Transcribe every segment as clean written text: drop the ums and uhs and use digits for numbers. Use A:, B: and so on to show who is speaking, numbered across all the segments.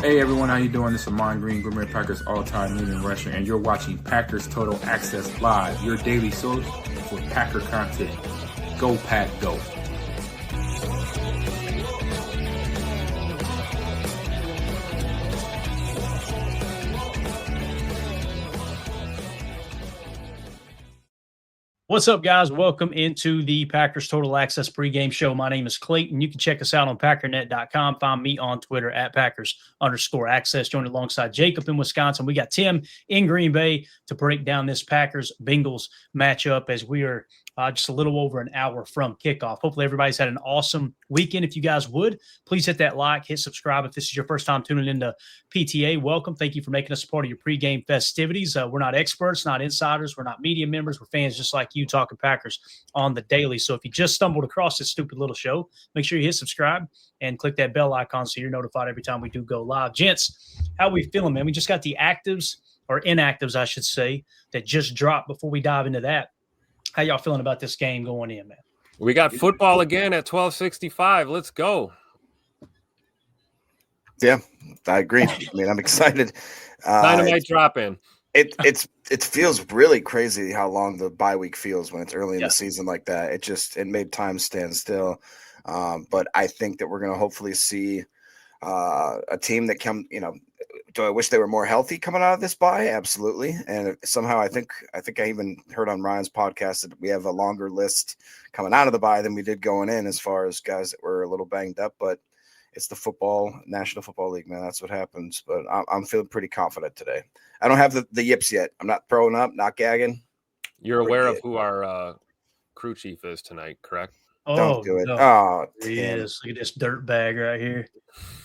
A: Hey everyone, how you doing? This is Amon Green, Green Bay Packers all-time leading rusher, and you're watching Packers Total Access Live, your daily source for Packer content. Go Pack, go!
B: What's up, guys? Welcome into the Packers Total Access pregame show. My name is Clayton. You can check us out on packernet.com. Find me on Twitter at Packers_access. Joined alongside Jacob in Wisconsin. We got Tim in Green Bay to break down this Packers-Bengals matchup as we are just a little over an hour from kickoff. Hopefully everybody's had an awesome weekend. If you guys would, please hit that like, hit subscribe. If this is your first time tuning into PTA, welcome. Thank you for making us a part of your pregame festivities. We're not experts, not insiders. We're not media members. We're fans just like you talking Packers on the daily. So if you just stumbled across this stupid little show, make sure you hit subscribe and click that bell icon so you're notified every time we do go live. Gents, how we feeling, man? We just got the actives, or inactives, I should say, that just dropped. Before we dive into that, how y'all feeling about this game going in, man?
C: We got football again at 12:65. Let's go.
D: Yeah, I agree. I mean, I'm excited.
C: Dynamite drop in.
D: It feels really crazy how long the bye week feels when it's early in the season like that. It made time stand still. But I think that we're going to hopefully see a team that do I wish they were more healthy coming out of this bye? Absolutely. And somehow I think I even heard on Ryan's podcast that we have a longer list coming out of the bye than we did going in as far as guys that were a little banged up, but it's the National Football League, man. That's what happens. But I'm feeling pretty confident today. I don't have the yips yet. I'm not throwing up, not gagging.
C: You're aware of who our crew chief is tonight, correct?
D: Don't do it.
B: No.
D: Oh,
B: he is. Look at this dirt bag right here.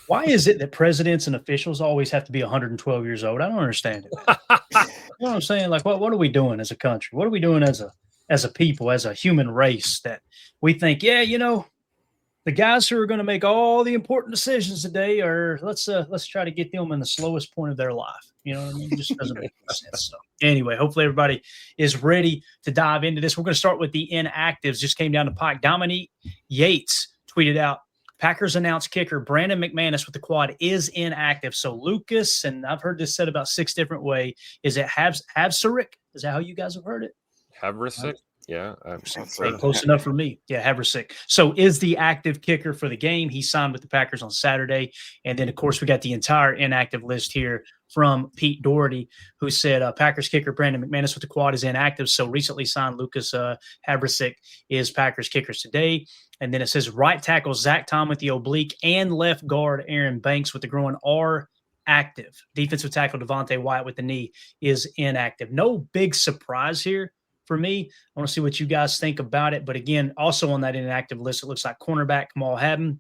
B: Why is it that presidents and officials always have to be 112 years old? I don't understand it. You know what I'm saying? Like, what are we doing as a country? What are we doing as a people, as a human race that we think, the guys who are going to make all the important decisions today are let's try to get them in the slowest point of their life. You know what I mean? It just doesn't make sense. So anyway, hopefully everybody is ready to dive into this. We're going to start with the inactives. Just came down the pike. Dominique Yates tweeted out, Packers announced kicker Brandon McManus with the quad is inactive. So Lucas, and I've heard this said about 6 different ways. Is it Havsarick? Is that how you guys have heard it?
C: Havrasick? Yeah.
B: Close enough for me. Yeah, Havrasick. So is the active kicker for the game. He signed with the Packers on Saturday. And then, of course, we got the entire inactive list here from Pete Doherty, who said Packers kicker Brandon McManus with the quad is inactive. So recently signed Lucas Havrasick is Packers kickers today. And then it says right tackle Zach Tom with the oblique and left guard Aaron Banks with the groin are active. Defensive tackle Devontae Wyatt with the knee is inactive. No big surprise here for me. I want to see what you guys think about it. But again, also on that inactive list, it looks like cornerback Kamal Haddon,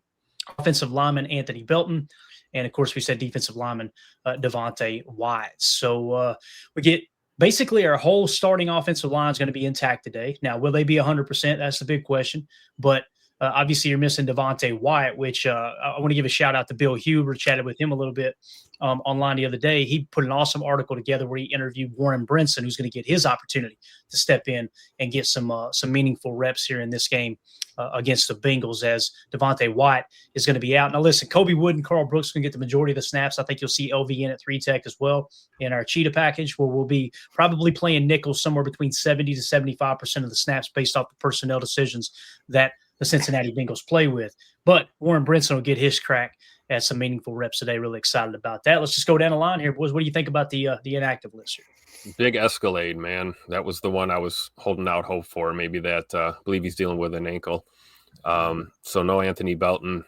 B: offensive lineman Anthony Belton, and of course we said defensive lineman Devontae Wyatt. So we get basically our whole starting offensive line is going to be intact today. Now, will they be 100%? That's the big question. But obviously, you're missing Devontae Wyatt, which I want to give a shout out to Bill Huber. Chatted with him a little bit online the other day. He put an awesome article together where he interviewed Warren Brinson, who's going to get his opportunity to step in and get some meaningful reps here in this game against the Bengals, as Devontae Wyatt is going to be out. Now, listen, Kobe Wood and Carl Brooks going to get the majority of the snaps. I think you'll see LV in at 3-tech as well in our Cheetah package, where we'll be probably playing nickel somewhere between 70 to 75% of the snaps based off the personnel decisions that the Cincinnati Bengals play with. But Warren Brinson will get his crack at some meaningful reps today. Really excited about that. Let's just go down the line here, boys. What do you think about the inactive list here?
C: Big Escalade, man. That was the one I was holding out hope for. Maybe that, I believe he's dealing with an ankle. So no Anthony Belton.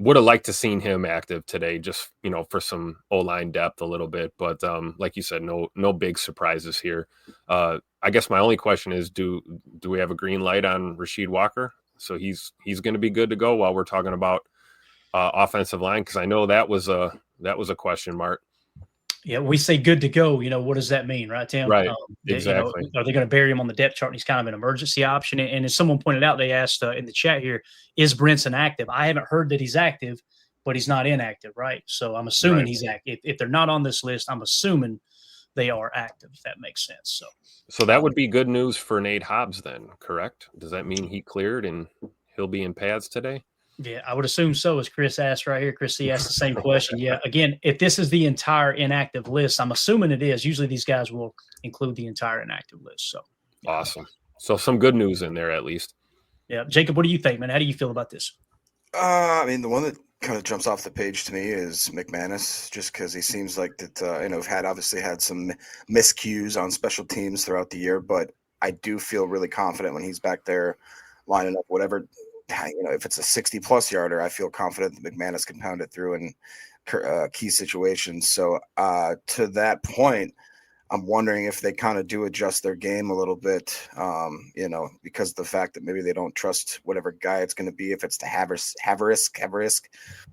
C: Would have liked to seen him active today, just, for some O-line depth a little bit. But like you said, no big surprises here. I guess my only question is, do we have a green light on Rasheed Walker? So he's going to be good to go while we're talking about offensive line, because I know that was a question mark.
B: Yeah, we say good to go. What does that mean, right, Tim?
C: Right, exactly.
B: Are they going to bury him on the depth chart? And he's kind of an emergency option. And as someone pointed out, they asked in the chat here, is Brinson active? I haven't heard that he's active, but he's not inactive, right? So I'm assuming he's active. If they're not on this list, I'm assuming they are active, if that makes sense.
C: So that would be good news for Nate Hobbs then, correct? Does that mean he cleared and he'll be in pads today?
B: Yeah, I would assume so, as Chris asked right here. Chris C asked the same question. Yeah, again, if this is the entire inactive list, I'm assuming it is. Usually these guys will include the entire inactive list. So
C: Awesome. So some good news in there at least.
B: yeah. Jacob, what do you think, man? How do you feel about this?
D: I mean, the one that kind of jumps off the page to me is McManus, just because he seems like that. We've obviously had some miscues on special teams throughout the year, but I do feel really confident when he's back there lining up whatever. If it's a 60-plus yarder, I feel confident that McManus can pound it through in key situations. So to that point, I'm wondering if they kind of do adjust their game a little bit, because of the fact that maybe they don't trust whatever guy it's going to be, if it's the Haverisk,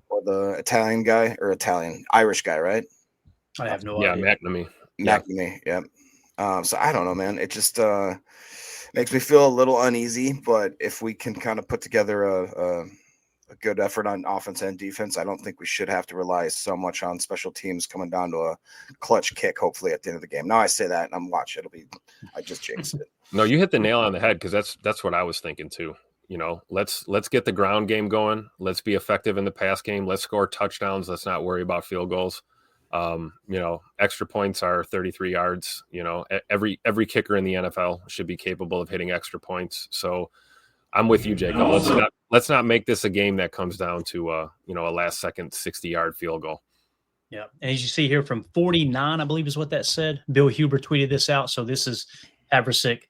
D: or the Irish guy, right?
B: I have no idea.
C: McNamee.
D: McNamee, yeah. So I don't know, man. It just makes me feel a little uneasy, but if we can kind of put together a good effort on offense and defense, I don't think we should have to rely so much on special teams coming down to a clutch kick, hopefully at the end of the game. Now I say that and I'm watching. I just jinxed it.
C: No, you hit the nail on the head, because that's what I was thinking too. Let's get the ground game going. Let's be effective in the pass game. Let's score touchdowns. Let's not worry about field goals. Extra points are 33 yards. Every kicker in the NFL should be capable of hitting extra points. So I'm with you, Jacob. Let's not make this a game that comes down to a last second 60-yard field goal.
B: Yeah. And as you see here from 49, I believe is what that said. Bill Huber tweeted this out. So this is Haverick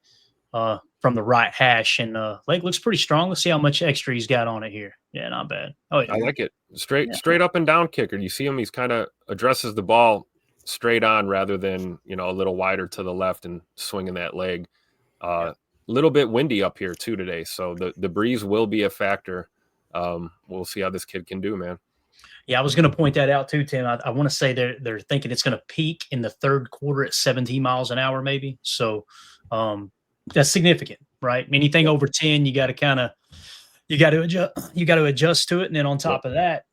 B: from the right hash, and leg looks pretty strong. Let's see how much extra he's got on it here. Yeah, not bad. Oh, yeah.
C: I like it. Straight up and down kicker. You see him, he's kind of addresses the ball straight on rather than, a little wider to the left and swinging that leg. A little bit windy up here too today, so the breeze will be a factor. We'll see how this kid can do, man.
B: Yeah, I was going to point that out too, Tim. I want to say they're thinking it's going to peak in the third quarter at 17 miles an hour, maybe. So that's significant, right? Anything over 10, you got to adjust to it, and then on top of that,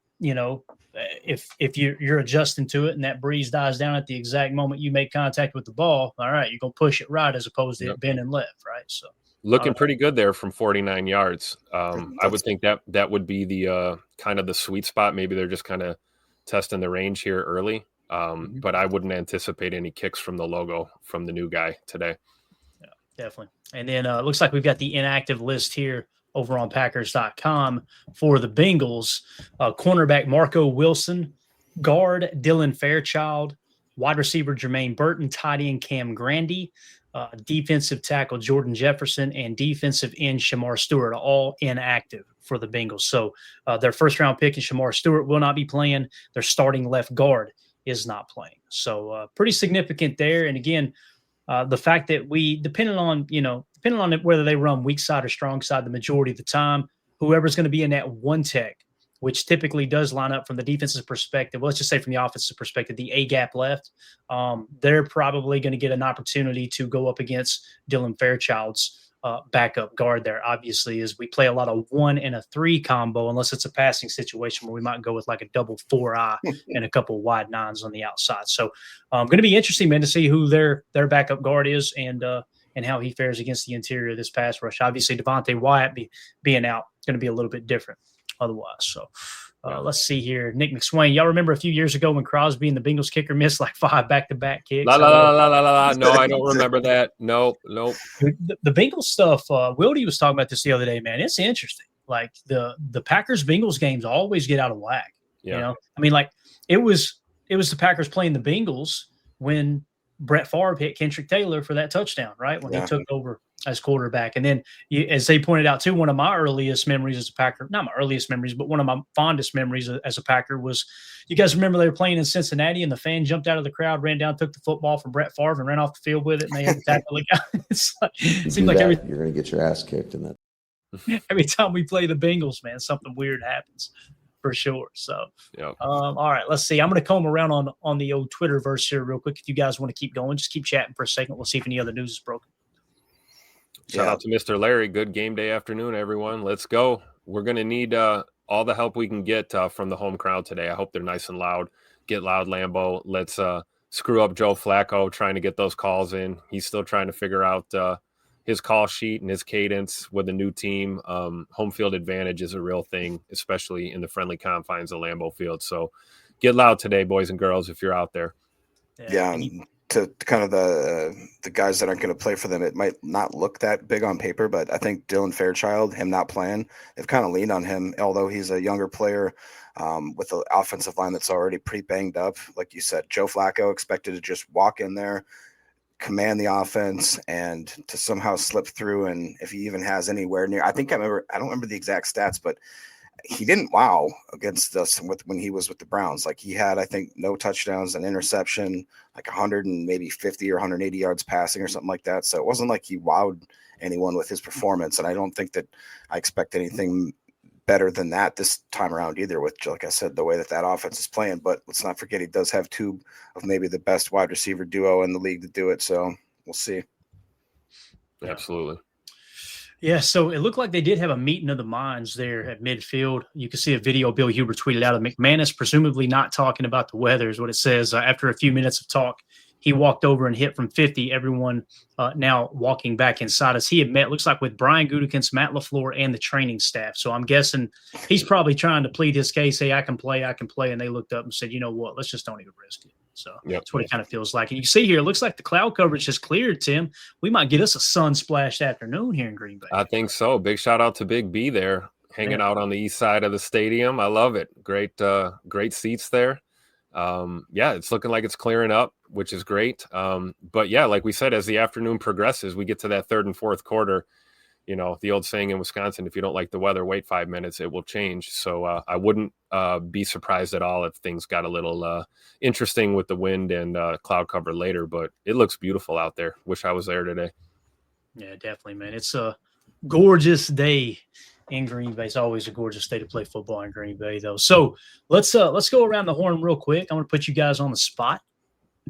B: if you're adjusting to it and that breeze dies down at the exact moment you make contact with the ball, all right, you're gonna push it right as opposed to it bending left, right? So
C: looking pretty good there from 49 yards. I would think that would be the kind of the sweet spot. Maybe they're just kind of testing the range here early, but I wouldn't anticipate any kicks from the logo from the new guy today.
B: Yeah, definitely. And then it looks like we've got the inactive list here over on Packers.com for the Bengals. Cornerback Marco Wilson, guard Dylan Fairchild, wide receiver Jermaine Burton, tight end Cam Grandy, defensive tackle Jordan Jefferson, and defensive end Shamar Stewart, all inactive for the Bengals. So their first-round pick in Shamar Stewart will not be playing. Their starting left guard is not playing. So pretty significant there. And again, the fact that depending on whether they run weak side or strong side the majority of the time, whoever's going to be in that one tech, which typically does line up from the defensive perspective, let's just say from the offensive perspective, the A-gap left, they're probably going to get an opportunity to go up against Dylan Fairchild's backup guard there. Obviously, as we play a lot of 1 and a 3 combo, unless it's a passing situation where we might go with like a double 4-eye and a couple wide 9s on the outside. So going to be interesting, man, to see who their backup guard is and how he fares against the interior of this pass rush. Obviously, Devontae Wyatt being out is going to be a little bit different otherwise. So let's see here. Nick McSwain, y'all remember a few years ago when Crosby and the Bengals kicker missed like 5 back-to-back kicks?
C: No, I don't remember that. Nope.
B: The Bengals stuff, Wildy was talking about this the other day, man. It's interesting. Like the Packers-Bengals games always get out of whack.
C: Yeah.
B: I mean, like it was the Packers playing the Bengals when Brett Favre hit Kendrick Taylor for that touchdown, right? When he took over as quarterback. And then, as they pointed out too, one of my earliest memories as a Packer, not my earliest memories, but one of my fondest memories as a Packer was, you guys remember they were playing in Cincinnati and the fan jumped out of the crowd, ran down, took the football from Brett Favre and ran off the field with it. And they had to tackle the guy. It seemed like
E: you're going to get your ass kicked in that.
B: Every time we play the Bengals, man, something weird happens. For sure. So, all right, let's see. I'm going to comb around on the old Twitterverse here real quick. If you guys want to keep going, just keep chatting for a second. We'll see if any other news is broken.
C: Shout out to Mr. Larry. Good game day afternoon, everyone. Let's go. We're going to need all the help we can get from the home crowd today. I hope they're nice and loud. Get loud, Lambeau. Let's screw up Joe Flacco trying to get those calls in. He's still trying to figure out his call sheet and his cadence with a new team. Home field advantage is a real thing, especially in the friendly confines of Lambeau Field. So get loud today, boys and girls, if you're out there.
D: Yeah, to kind of the guys that aren't going to play for them, it might not look that big on paper, but I think Dylan Fairchild, him not playing, they've kind of leaned on him, although he's a younger player with the offensive line that's already pretty banged up. Like you said, Joe Flacco expected to just walk in there, command the offense, and to somehow slip through. And if he even has anywhere near, I don't remember the exact stats, but he didn't wow against us when he was with the Browns. Like he had, I think, no touchdowns, an interception, like 100 and maybe 50 or 180 yards passing or something like that. So it wasn't like he wowed anyone with his performance. And I don't think that I expect anything better than that this time around either, with, like I said, the way that offense is playing. But let's not forget he does have two of maybe the best wide receiver duo in the league to do it. So we'll see.
C: Absolutely.
B: Yeah, so it looked like they did have a meeting of the minds there at midfield. You can see a video Bill Huber tweeted out of McManus, presumably not talking about the weather, is what it says. After a few minutes of talk, he walked over and hit from 50. Everyone now walking back inside as he had met, looks like, with Brian Gutekunst, Matt LaFleur, and the training staff. So I'm guessing he's probably trying to plead his case, hey, I can play. And they looked up and said, you know what, let's just don't even risk it. So that's what it kind of feels like. And you see here, it looks like the cloud coverage has cleared, Tim. We might get us a sun-splashed afternoon here in Green Bay.
C: I think so. Big shout out to Big B there, hanging out on the east side of the stadium. I love it. Great seats there. It's looking like it's clearing up, which is great. But yeah, like we said, as the afternoon progresses, we get to that third and fourth quarter. You know, the old saying in Wisconsin, if you don't like the weather, wait 5 minutes, it will change. So I wouldn't be surprised at all if things got a little interesting with the wind and cloud cover later, but it looks beautiful out there. Wish I was there today.
B: Yeah, definitely, man. It's a gorgeous day in Green Bay. It's always a gorgeous day to play football in Green Bay, though. So let's go around the horn real quick. I'm going to put you guys on the spot.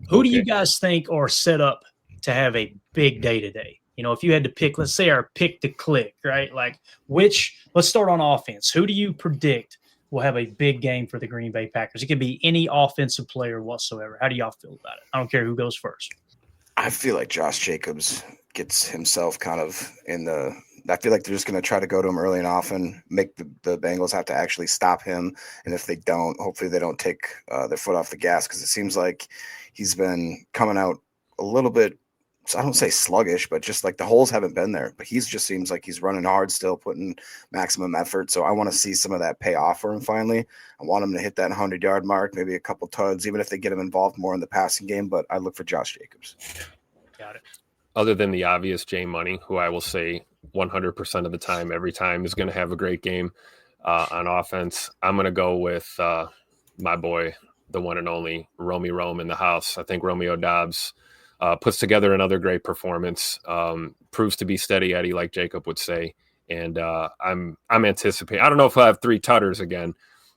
B: Who do you guys think are set up to have a big day today? You know, if you had to pick, let's say our pick to click, right? Like let's start on offense. Who do you predict will have a big game for the Green Bay Packers? It could be any offensive player whatsoever. How do y'all feel about it? I don't care who goes first.
D: I feel like Josh Jacobs gets himself kind of I feel like they're just going to try to go to him early and often, make the Bengals have to actually stop him. And if they don't, hopefully they don't take their foot off the gas, because it seems like he's been coming out a little bit, I don't say sluggish, but just like the holes haven't been there. But just seems like he's running hard still, putting maximum effort. So I want to see some of that pay off for him finally. I want him to hit that 100-yard mark, maybe a couple tugs, even if they get him involved more in the passing game. But I look for Josh Jacobs.
B: Got it.
C: Other than the obvious Jay Money, who I will say 100% of the time, every time, is going to have a great game on offense, I'm going to go with my boy, the one and only Romy Rome in the house. I think Romeo Doubs puts together another great performance, proves to be steady Eddie, like Jacob would say. And I'm anticipating, I don't know if I'll have 3 tutters again,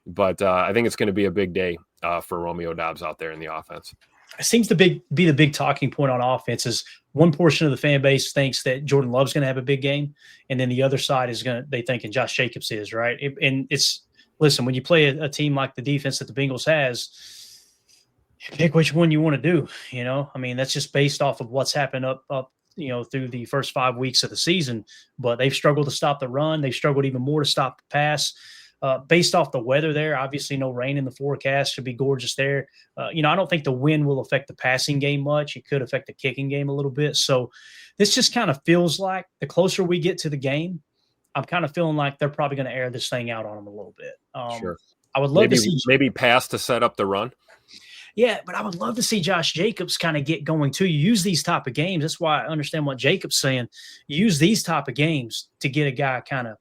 C: but I think it's going to be a big day for Romeo Doubs out there in the offense.
B: It seems to be the big talking point on offense is one portion of the fan base thinks that Jordan Love's going to have a big game, and then the other side is they thinking Josh Jacobs is, right. Listen, when you play a team like the defense that the Bengals has, pick which one you want to do. You know, I mean, that's just based off of what's happened up through the first 5 weeks of the season. But they've struggled to stop the run. They've struggled even more to stop the pass. Based off the weather there, obviously no rain in the forecast, should be gorgeous there. I don't think the wind will affect the passing game much. It could affect the kicking game a little bit. So this just kind of feels like the closer we get to the game, I'm kind of feeling like they're probably going to air this thing out on them a little bit.
C: Sure.
B: I would love to see
C: maybe pass to set up the run.
B: Yeah, but I would love to see Josh Jacobs kind of get going too. You use these type of games. That's why I understand what Jacob's saying. Use these type of games to get a guy kind of,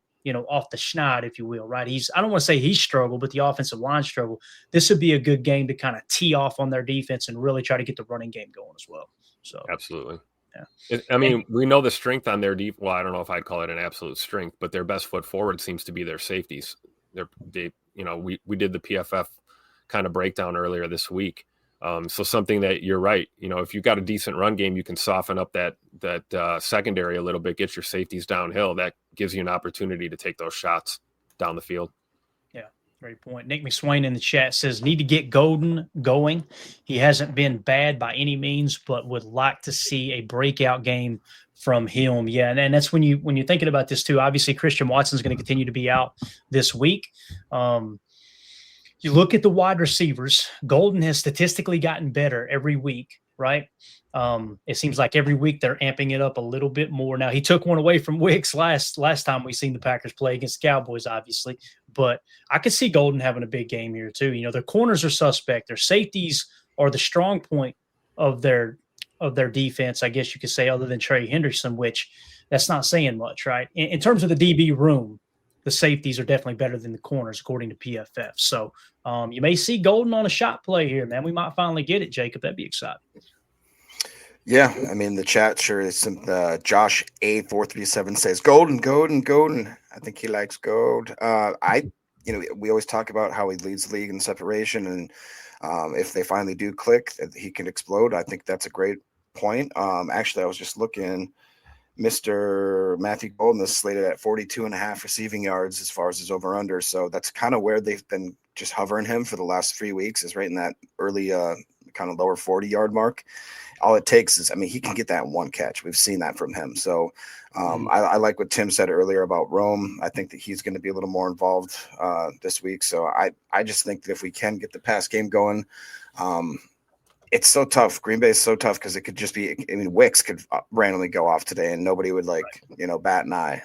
B: off the schneid, if you will, right? I don't want to say he's struggled, but the offensive line struggle. This would be a good game to kind of tee off on their defense and really try to get the running game going as well. So
C: absolutely.
B: Yeah.
C: We know the strength on their deep. Well, I don't know if I'd call it an absolute strength, but their best foot forward seems to be their safeties. We did the PFF kind of breakdown earlier this week. So something that you're right. If you've got a decent run game, you can soften up that secondary a little bit, get your safeties downhill. That gives you an opportunity to take those shots down the field.
B: Yeah. Great point. Nick McSwain in the chat says, need to get Golden going. He hasn't been bad by any means, but would like to see a breakout game from him. Yeah, and that's when you're thinking about this too. Obviously, Christian Watson's going to continue to be out this week. You look at the wide receivers. Golden has statistically gotten better every week, right? It seems like every week they're amping it up a little bit more. Now, he took one away from Wicks last time we seen the Packers play against the Cowboys, obviously. But I could see Golden having a big game here too. Their corners are suspect. Their safeties are the strong point of their defense, I guess you could say, other than Trey Henderson, which that's not saying much, right? In terms of the DB room, the safeties are definitely better than the corners, according to PFF. So you may see Golden on a shot play here, man. We might finally get it, Jacob. That'd be exciting.
D: Yeah, I mean, the chat sure is some. Josh A437 says Golden. I think he likes gold. We always talk about how he leads the league in separation, and if they finally do click, he can explode. I think that's a great point. Actually, I was just looking. Mr. Matthew Golden is slated at 42.5 receiving yards as far as his over-under. So that's kind of where they've been just hovering him for the last 3 weeks, is right in that early kind of lower 40-yard mark. All it takes is, he can get that in one catch. We've seen that from him. So I like what Tim said earlier about Rome. I think that he's going to be a little more involved this week. So I just think that if we can get the pass game going, it's so tough. Green Bay is so tough because it could just be, Wicks could randomly go off today and nobody would bat an eye.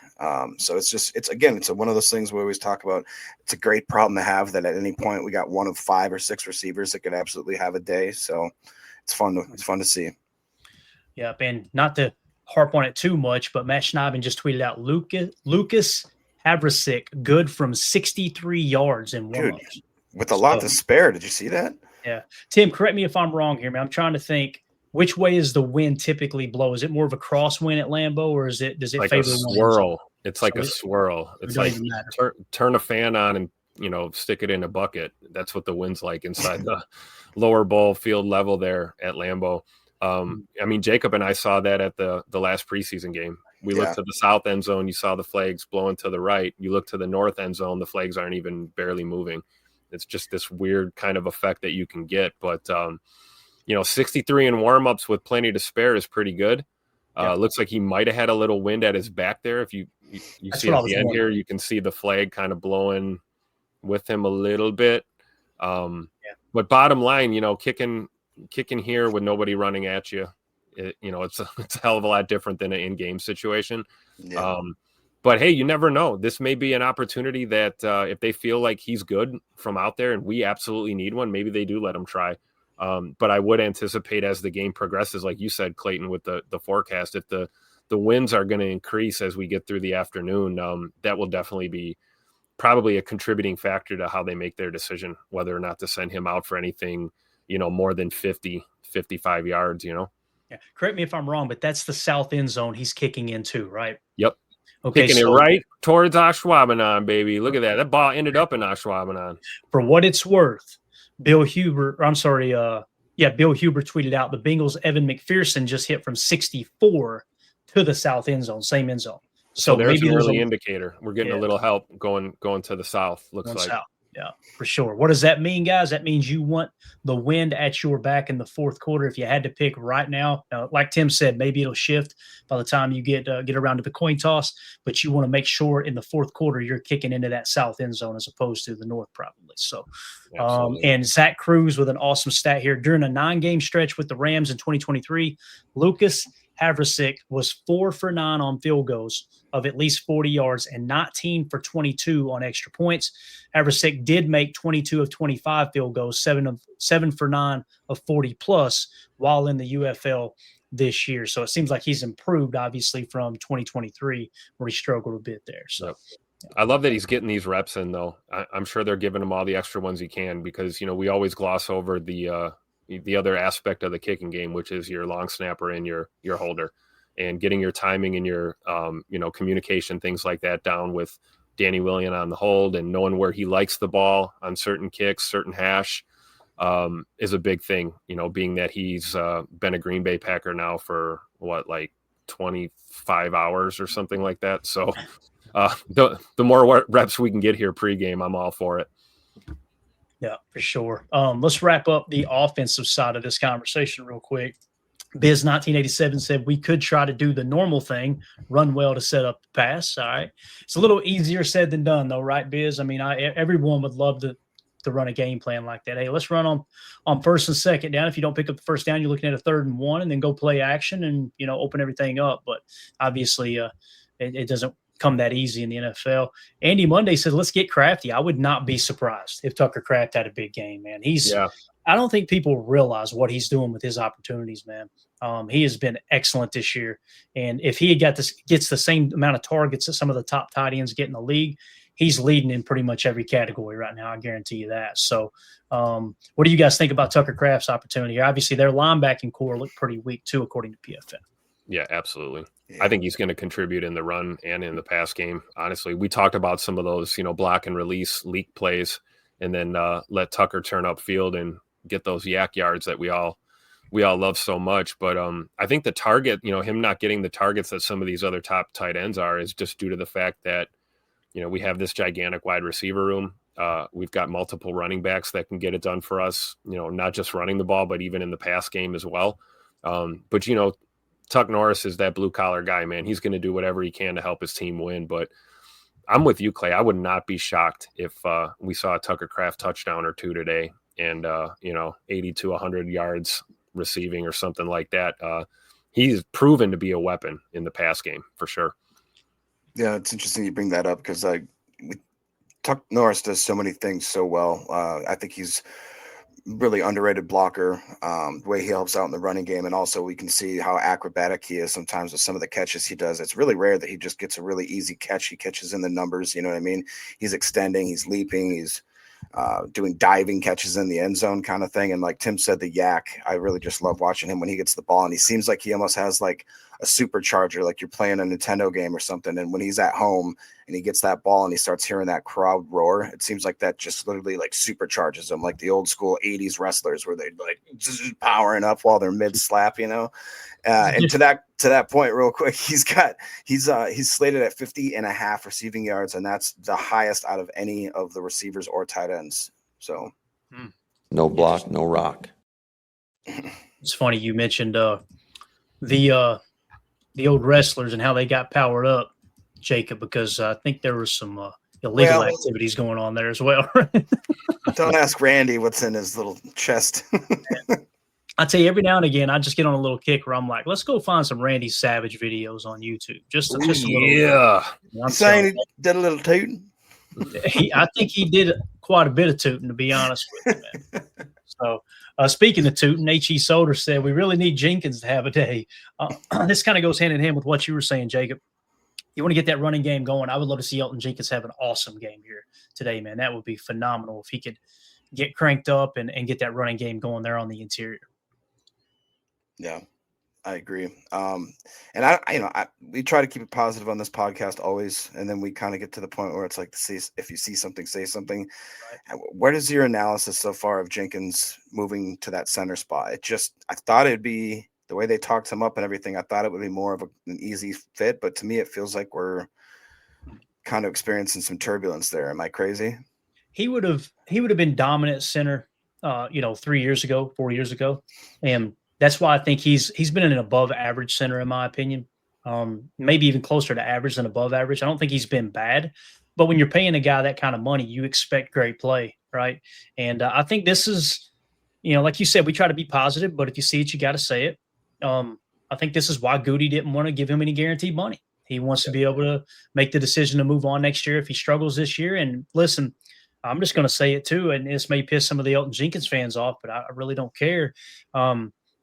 D: So it's one of those things we always talk about. It's a great problem to have that at any point we got one of 5 or 6 receivers that could absolutely have a day. So it's fun to see.
B: Yep. And not to harp on it too much, but Matt Schneiden just tweeted out Lucas Havrasik good from 63 yards in warm-ups.
D: With a lot to spare. Did you see that?
B: Yeah. Tim, correct me if I'm wrong here, man. I'm trying to think, which way is the wind typically blow? Is it more of a crosswind at Lambeau, or does it
C: like
B: favor
C: a swirl? It's like a swirl. It's like turn a fan on and stick it in a bucket. That's what the wind's like inside the lower bowl field level there at Lambeau. Jacob and I saw that at the last preseason game. We looked to the south end zone. You saw the flags blowing to the right. You look to the north end zone. The flags aren't even barely moving. It's just this weird kind of effect that you can get. But, 63 in warmups with plenty to spare is pretty good. Looks like he might have had a little wind at his back there. If you see at the end here, you can see the flag kind of blowing with him a little bit. But bottom line, kicking here with nobody running at you, it's a hell of a lot different than an in-game situation. Yeah. But hey, you never know. This may be an opportunity that if they feel like he's good from out there and we absolutely need one, maybe they do let him try. But I would anticipate as the game progresses, like you said, Clayton, with the forecast, if the winds are going to increase as we get through the afternoon, that will definitely be probably a contributing factor to how they make their decision, whether or not to send him out for anything, more than 50, 55 yards, Yeah.
B: Correct me if I'm wrong, but that's the south end zone he's kicking into, right?
C: Yep.
B: Okay,
C: kicking it right towards Ashwaubenon, baby. Look at that. That ball ended up in Ashwaubenon.
B: For what it's worth, Bill Huber tweeted out the Bengals' Evan McPherson just hit from 64 to the south end zone, same end zone.
C: So there's an early indicator. We're getting a little help going to the south, looks like.
B: South. Yeah, for sure. What does that mean, guys? That means you want the wind at your back in the fourth quarter. If you had to pick right now, like Tim said, maybe it'll shift by the time you get around to the coin toss, but you want to make sure in the fourth quarter you're kicking into that south end zone as opposed to the north, probably. So, and Zach Cruz with an awesome stat here. During a 9-game stretch with the Rams in 2023, Lucas Havrasik was 4 for 9 on field goals of at least 40 yards and 19 for 22 on extra points. Havrasik did make 22 of 25 field goals, 7 for 9 of 40 plus while in the UFL this year. So it seems like he's improved, obviously, from 2023 where he struggled a bit there. So
C: I love that he's getting these reps in, though. I'm sure they're giving him all the extra ones he can because, we always gloss over the other aspect of the kicking game, which is your long snapper and your holder, and getting your timing and your communication, things like that down with Danny Willian on the hold and knowing where he likes the ball on certain kicks, certain hash is a big thing, being that he's been a Green Bay Packer now for 25 hours or something like that. So the more reps we can get here pregame, I'm all for it.
B: Yeah, for sure. Let's wrap up the offensive side of this conversation real quick. Biz 1987 said we could try to do the normal thing, run well to set up the pass. All right. It's a little easier said than done, though, right, Biz? I mean, everyone would love to run a game plan like that. Hey, let's run on first and second down. If you don't pick up the first down, you're looking at a 3rd and 1, and then go play action and, open everything up. But obviously, it doesn't come that easy in the NFL. Andy Monday said, let's get crafty. I would not be surprised if Tucker Kraft had a big game, man. I don't think people realize what he's doing with his opportunities, man. He has been excellent this year. And if he gets the same amount of targets that some of the top tight ends get in the league, he's leading in pretty much every category right now. I guarantee you that. So what do you guys think about Tucker Kraft's opportunity? Obviously, their linebacking core looked pretty weak too, according to PFF.
C: Yeah, absolutely. I think he's going to contribute in the run and in the pass game. Honestly, we talked about some of those, block and release leak plays, and then let Tucker turn upfield and get those yak yards that we all love so much. But I think the target, him not getting the targets that some of these other top tight ends are is just due to the fact that, we have this gigantic wide receiver room. We've got multiple running backs that can get it done for us, not just running the ball, but even in the pass game as well. But Tuck Norris is that blue collar guy, man. He's going to do whatever he can to help his team win. But I'm with you, Clay. I would not be shocked if we saw a Tucker Kraft touchdown or two today and, 80 to 100 yards receiving or something like that. He's proven to be a weapon in the pass game for sure.
D: Yeah, it's interesting you bring that up because Tuck Norris does so many things so well. I think he's really underrated blocker, the way he helps out in the running game. And also we can see how acrobatic he is sometimes with some of the catches he does. It's really rare that he just gets a really easy catch. He catches in the numbers, you know what I mean? He's extending, he's leaping, he's doing diving catches in the end zone kind of thing. And like Tim said, the yak, I really just love watching him when he gets the ball, and he seems like he almost has like a supercharger, like you're playing a Nintendo game or something. And when he's at home and he gets that ball and he starts hearing that crowd roar, it seems like that just literally like supercharges him, like the old school 80s wrestlers where they'd like just powering up while they're mid slap, and to that point real quick, he's slated at 50.5 receiving yards, and that's the highest out of any of the receivers or tight ends. So
E: no block, no rock.
B: It's funny you mentioned the old wrestlers and how they got powered up, Jacob, because I think there was some illegal activities going on there as well.
D: Don't ask Randy what's in his little chest.
B: I tell you, every now and again, I just get on a little kick where I'm like, let's go find some Randy Savage videos on YouTube. Just a little.
C: Yeah.
D: I'm saying he did a little tooting.
B: I think he did quite a bit of tooting, to be honest with you, man. So, speaking of tooting, H.E. Solder said, we really need Jenkins to have a day. This kind of goes hand in hand with what you were saying, Jacob. You want to get that running game going. I would love to see Elton Jenkins have an awesome game here today, man. That would be phenomenal if he could get cranked up and get that running game going there on the interior.
D: Yeah, I agree. And we try to keep it positive on this podcast always, and then we kind of get to the point where it's like, if you see something, say something. Right. What is your analysis so far of Jenkins moving to that center spot? I thought it'd be the way they talked him up and everything. I thought it would be more of an easy fit, but to me, it feels like we're kind of experiencing some turbulence there. Am I crazy?
B: He would have been dominant center, 4 years ago, and that's why I think he's been an above average center, in my opinion. Maybe even closer to average than above average. I don't think he's been bad, but when you're paying a guy that kind of money, you expect great play, right? And I think this is, like you said, we try to be positive, but if you see it, you got to say it. I think this is why Goody didn't want to give him any guaranteed money. He wants to be able to make the decision to move on next year if he struggles this year. And listen, I'm just going to say it too, and this may piss some of the Elton Jenkins fans off, but I really don't care.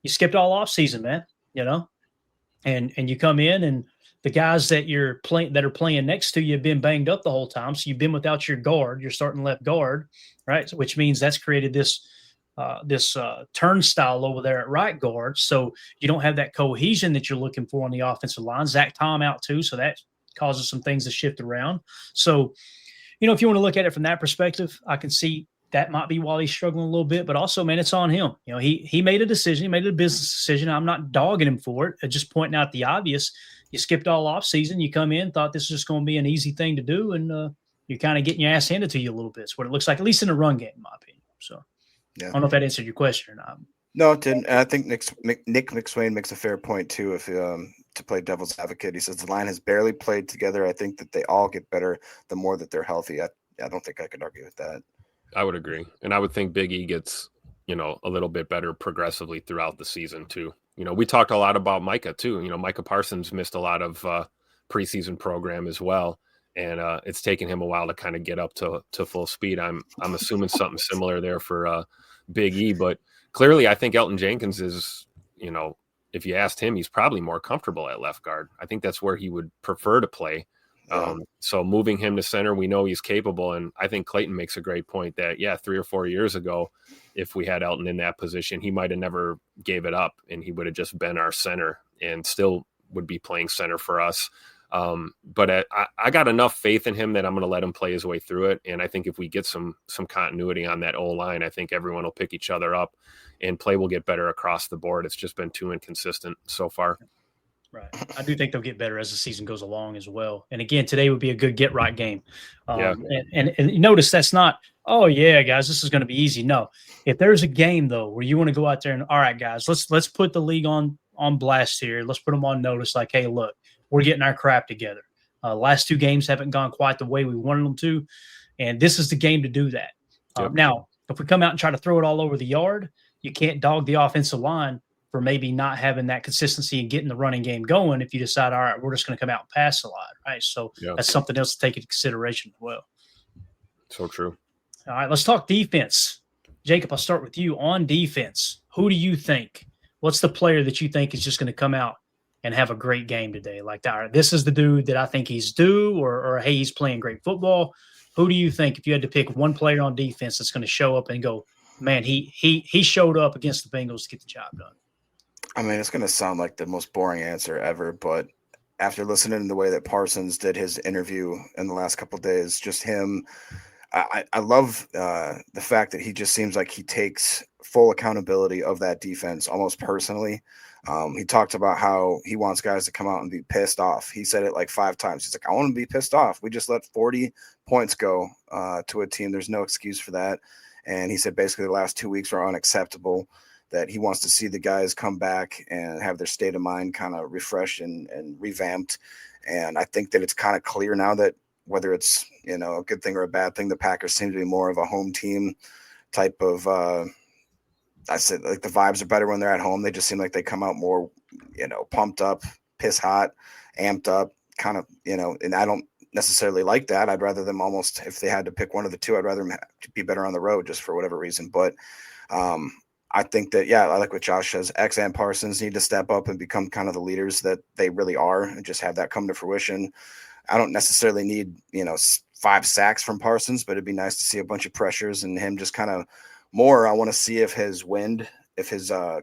B: You skipped all off season, man, and you come in and the guys that are playing next to you have been banged up the whole time. So you've been without your guard, your starting left guard, right? So, which means that's created this turnstile over there at right guard. So you don't have that cohesion that you're looking for on the offensive line. Zach Tom out too. So that causes some things to shift around. So, if you want to look at it from that perspective, I can see that might be why he's struggling a little bit, but also, man, it's on him. He made a decision. He made a business decision. I'm not dogging him for it. Just pointing out the obvious. You skipped all off season. You come in, thought this was just going to be an easy thing to do, and you're kind of getting your ass handed to you a little bit. It's what it looks like, at least in the run game, in my opinion. So
D: Yeah.
B: I don't know if that answered your question or not.
D: No, it didn't. And I think Nick McSwain makes a fair point too. If to play devil's advocate, he says the line has barely played together. I think that they all get better the more that they're healthy. I don't think I could argue with that.
C: I would agree, and I would think Big E gets a little bit better progressively throughout the season too. We talked a lot about Micah too. Micah Parsons missed a lot of preseason program as well, and it's taken him a while to kind of get up to full speed. I'm assuming something similar there for Big E, but clearly I think Elton Jenkins is, if you asked him, he's probably more comfortable at left guard. I think that's where he would prefer to play. So moving him to center, we know he's capable. And I think Clayton makes a great point that, 3 or 4 years ago, if we had Elton in that position, he might have never gave it up and he would have just been our center and still would be playing center for us. But I got enough faith in him that I'm going to let him play his way through it. And I think if we get some continuity on that O-line, I think everyone will pick each other up and play will get better across the board. It's just been too inconsistent so far.
B: Right. I do think they'll get better as the season goes along as well. And again, today would be a good get-right game. And notice that's not, oh, yeah, guys, this is going to be easy. No. If there's a game, though, where you want to go out there and, all right, guys, let's put the league on blast here. Let's put them on notice like, hey, look, we're getting our crap together. Last 2 games haven't gone quite the way we wanted them to, and this is the game to do that. Now, if we come out and try to throw it all over the yard, you can't dog the offensive line for maybe not having that consistency and getting the running game going if you decide, all right, we're just going to come out and pass a lot, right? So that's something else to take into consideration as well.
C: So true.
B: All right, let's talk defense. Jacob, I'll start with you. On defense, who do you think? What's the player that you think is just going to come out and have a great game today? Like, all right, this is the dude that I think he's due, or hey, he's playing great football. Who do you think, if you had to pick one player on defense that's going to show up and go, man, he showed up against the Bengals to get the job done?
D: I mean, it's going to sound like the most boring answer ever, but after listening to the way that Parsons did his interview in the last couple of days, just him, I love the fact that he just seems like he takes full accountability of that defense almost personally. He talked about how he wants guys to come out and be pissed off. He said it like 5 times. He's like, I want to be pissed off. We just let 40 points go to a team. There's no excuse for that. And he said basically the last 2 weeks are unacceptable, that he wants to see the guys come back and have their state of mind kind of refreshed and revamped. And I think that it's kind of clear now that whether it's, a good thing or a bad thing, the Packers seem to be more of a home team type of I said, like, the vibes are better when they're at home. They just seem like they come out more, pumped up, piss hot, amped up, kind of, and I don't necessarily like that. I'd rather them almost, if they had to pick one of the two, I'd rather them be better on the road just for whatever reason. But I think that, I like what Josh says. X and Parsons need to step up and become kind of the leaders that they really are and just have that come to fruition. I don't necessarily need, 5 sacks from Parsons, but it'd be nice to see a bunch of pressures and him just kind of more. I want to see if his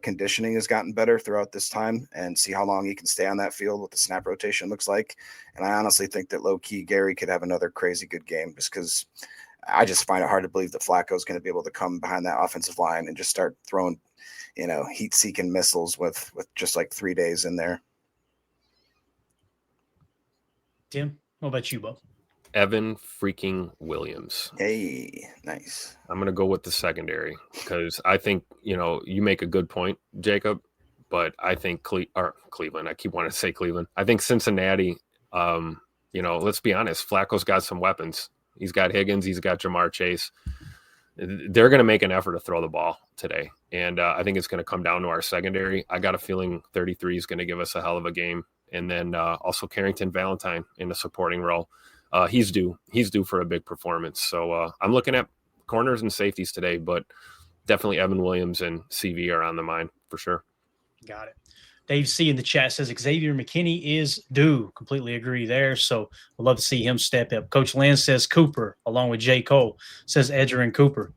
D: conditioning has gotten better throughout this time and see how long he can stay on that field, what the snap rotation looks like. And I honestly think that low-key Gary could have another crazy good game, just because I just find it hard to believe that Flacco is going to be able to come behind that offensive line and just start throwing, heat-seeking missiles with just like 3 days in there.
B: Tim, what about you, Bo?
C: Evan freaking Williams.
D: Hey, nice.
C: I'm going to go with the secondary because I think, you make a good point, Jacob, but I think Cleveland, I keep wanting to say Cleveland. I think Cincinnati, let's be honest, Flacco's got some weapons. He's got Higgins. He's got Jamar Chase. They're going to make an effort to throw the ball today. And I think it's going to come down to our secondary. I got a feeling 33 is going to give us a hell of a game. And then also Carrington Valentine in the supporting role. He's due for a big performance. So I'm looking at corners and safeties today, but definitely Evan Williams and CV are on the mind for sure.
B: Got it. Dave C in the chat says Xavier McKinney is due. Completely agree there. So we'd love to see him step up. Coach Lynn says Cooper, along with J. Cole, says Edgerrin Cooper.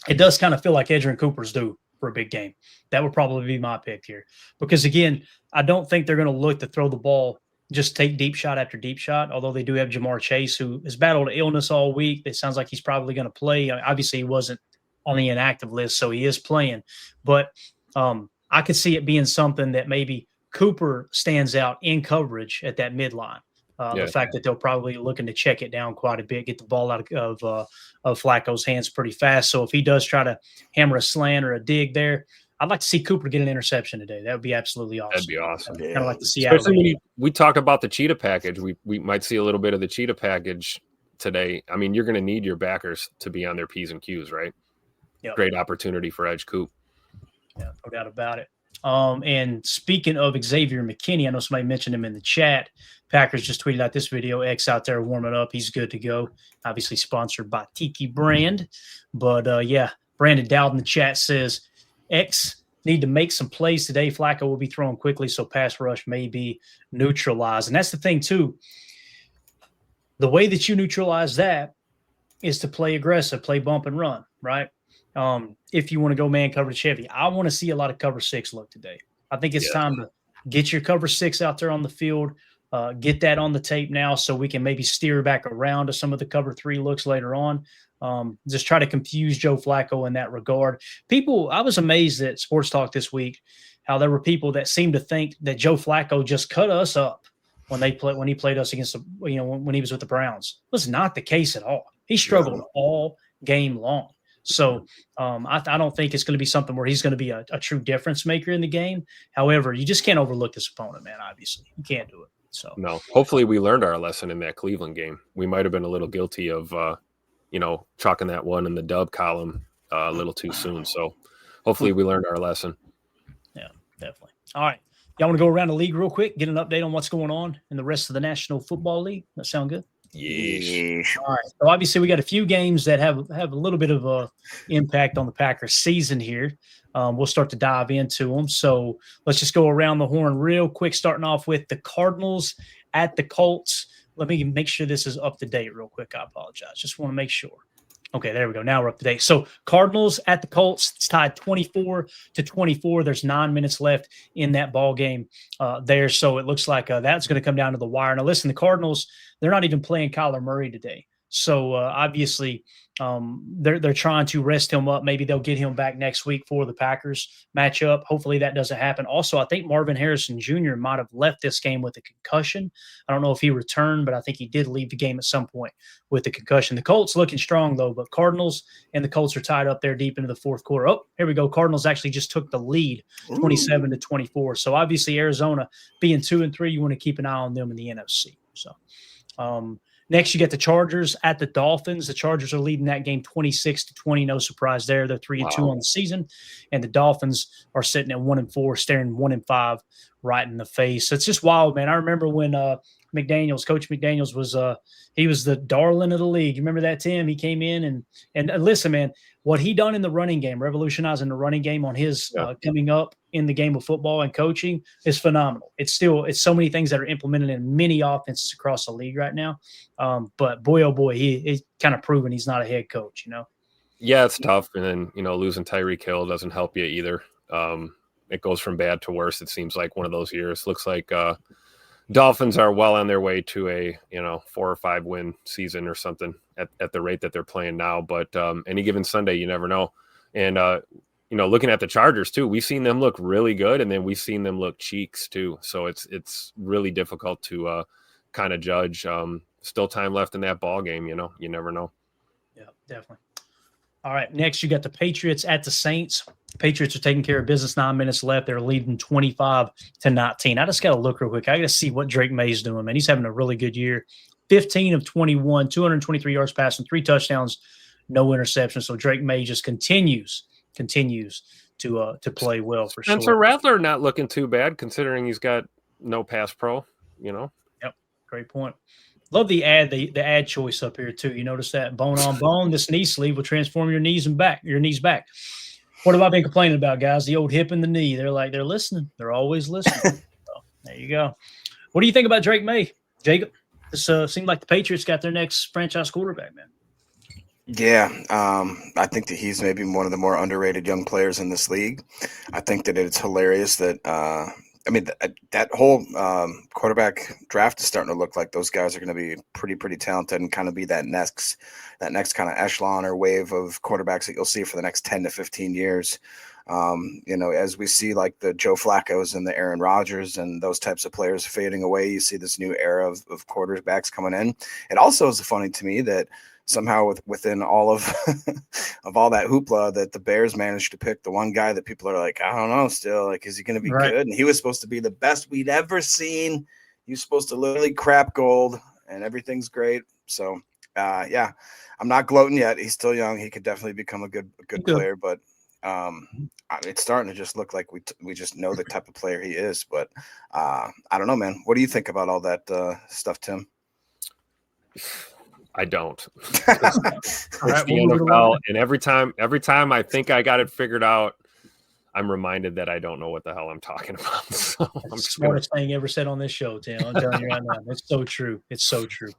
B: It does kind of feel like Edgerrin Cooper's due for a big game. That would probably be my pick here. Because, again, I don't think they're going to look to throw the ball, just take deep shot after deep shot, although they do have Jamar Chase, who has battled illness all week. It sounds like he's probably going to play. Obviously, he wasn't on the inactive list, so he is playing. But I could see it being something that maybe Cooper stands out in coverage at that midline. The fact that they'll probably looking to check it down quite a bit, get the ball out of Flacco's hands pretty fast. So if he does try to hammer a slant or a dig there, I'd like to see Cooper get an interception today. That would be absolutely awesome.
C: That'd be awesome.
B: Kind of like the
C: Especially
B: Seattle.
C: when we talk about the cheetah package. We might see a little bit of the cheetah package today. I mean, you're going to need your backers to be on their P's and Q's, right?
B: Yep.
C: Great opportunity for Edge Coop.
B: Yeah, no doubt about it. And speaking of Xavier McKinney, I know somebody mentioned him in the chat. Packers just tweeted out this video. X out there warming up. He's good to go. Obviously sponsored by Tiki Brand. But, yeah, Brandon Dowd in the chat says, X need to make some plays today. Flacco will be throwing quickly, so pass rush may be neutralized. And that's the thing, too. The way that you neutralize that is to play aggressive, play bump and run, right? If you want to go man cover to Chevy. I want to see a lot of cover 6 look today. I think it's time to get your cover 6 out there on the field, get that on the tape now so we can maybe steer back around to some of the cover 3 looks later on. Just try to confuse Joe Flacco in that regard. I was amazed at Sports Talk this week how there were people that seemed to think that Joe Flacco just cut us up when he played us against when he was with the Browns. It was not the case at all. He struggled all game long. So I don't think it's going to be something where he's going to be a true difference maker in the game. However, you just can't overlook this opponent, man. Obviously, you can't do it. So
C: no. Hopefully, we learned our lesson in that Cleveland game. We might have been a little guilty of chalking that one in the dub column a little too soon. So hopefully, we learned our lesson.
B: Yeah, definitely. All right, y'all want to go around the league real quick, get an update on what's going on in the rest of the National Football League? That sound good?
C: Yes.
B: All right. So obviously we got a few games that have a little bit of a impact on the Packers season here. We'll start to dive into them. So let's just go around the horn real quick, starting off with the Cardinals at the Colts. Let me make sure this is up to date real quick. I apologize. Just want to make sure. Okay, there we go. Now we're up to date. So Cardinals at the Colts, it's tied 24-24. There's 9 minutes left in that ball game there. So it looks like that's going to come down to the wire. Now, listen, the Cardinals, they're not even playing Kyler Murray today. So obviously they're trying to rest him up. Maybe they'll get him back next week for the Packers matchup. Hopefully that doesn't happen. Also, I think Marvin Harrison Jr. might have left this game with a concussion. I don't know if he returned, but I think he did leave the game at some point with the concussion. The Colts looking strong, though, but Cardinals and the Colts are tied up there deep into the fourth quarter. Oh, here we go. Cardinals actually just took the lead 27-24. So obviously Arizona being 2-3, you want to keep an eye on them in the NFC. So next, you get the Chargers at the Dolphins. The Chargers are leading that game 26-20. No surprise there. They're 3-2 on the season. And the Dolphins are sitting at 1-4, staring 1-5 right in the face. So it's just wild, man. I remember when Coach McDaniels was he was the darling of the league. You remember that, Tim? He came in and listen, man, what he done in the running game, revolutionizing the running game on his coming up in the game of football and coaching is phenomenal. It's so many things that are implemented in many offenses across the league right now. But boy, oh boy, he's kind of proven he's not a head coach,
C: Yeah, it's tough. And then, losing Tyreek Hill doesn't help you either. It goes from bad to worse. It seems like one of those years. Looks like Dolphins are well on their way to a 4 or 5 win season or something at the rate that they're playing now. But any given Sunday, you never know. And looking at the Chargers too, we've seen them look really good, and then we've seen them look cheeks too. So it's really difficult to kind of judge. Still time left in that ball game. You never know.
B: Yeah, definitely. All right, next you got the Patriots at the Saints. Patriots are taking care of business. 9 minutes left. They're leading 25-19. I just got to look real quick. I got to see what Drake May's doing, man. He's having a really good year. 15 of 21, 223 yards passing, 3 touchdowns, no interceptions. So Drake May just continues to play well for sure.
C: Spencer Rattler not looking too bad considering he's got no pass pro.
B: Yep, great point. Love the ad choice up here too. You notice that bone on bone. This knee sleeve will transform your knees back. What have I been complaining about, guys? The old hip and the knee. They're listening. They're always listening. So, there you go. What do you think about Drake May, Jacob? This seemed like the Patriots got their next franchise quarterback, man.
D: Yeah, I think that he's maybe one of the more underrated young players in this league. I think that it's hilarious that that whole quarterback draft is starting to look like those guys are going to be pretty talented and kind of be that next kind of echelon or wave of quarterbacks that you'll see for the next 10 to 15 years. As we see like the Joe Flacco's and the Aaron Rodgers and those types of players fading away, you see this new era of quarterbacks coming in. It also is funny to me that somehow within all of of all that hoopla that the Bears managed to pick the one guy that people are like, I don't know, still, like, is he going to be good? And he was supposed to be the best we'd ever seen. He was supposed to literally crap gold and everything's great. So I'm not gloating yet. He's still young. He could definitely become a good player, but it's starting to just look like we just know the type of player he is. But I don't know, man. What do you think about all that stuff, Tim?
C: I don't. It's the NFL, and every time I think I got it figured out, I'm reminded that I don't know what the hell I'm talking about. So
B: That's the smartest thing ever said on this show, Tim. I'm telling you right now. It's so true. It's so true.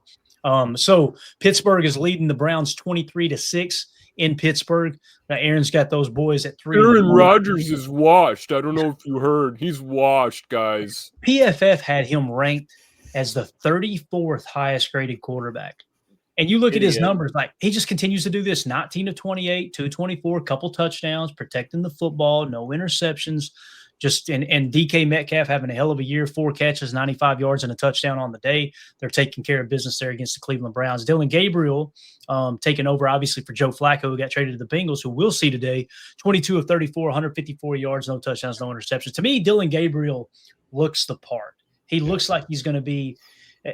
B: So Pittsburgh is leading the Browns 23-6 in Pittsburgh. Now Aaron's got those boys at 3.
C: Aaron Rodgers is washed. I don't know if you heard. He's washed, guys.
B: PFF had him ranked as the 34th highest graded quarterback. And you look at his numbers, like he just continues to do this 19 of 28, 224, couple touchdowns, protecting the football, no interceptions. And DK Metcalf having a hell of a year, 4 catches, 95 yards, and a touchdown on the day. They're taking care of business there against the Cleveland Browns. Dylan Gabriel taking over, obviously, for Joe Flacco, who got traded to the Bengals, who we'll see today. 22 of 34, 154 yards, no touchdowns, no interceptions. To me, Dylan Gabriel looks the part. He looks like he's going to be –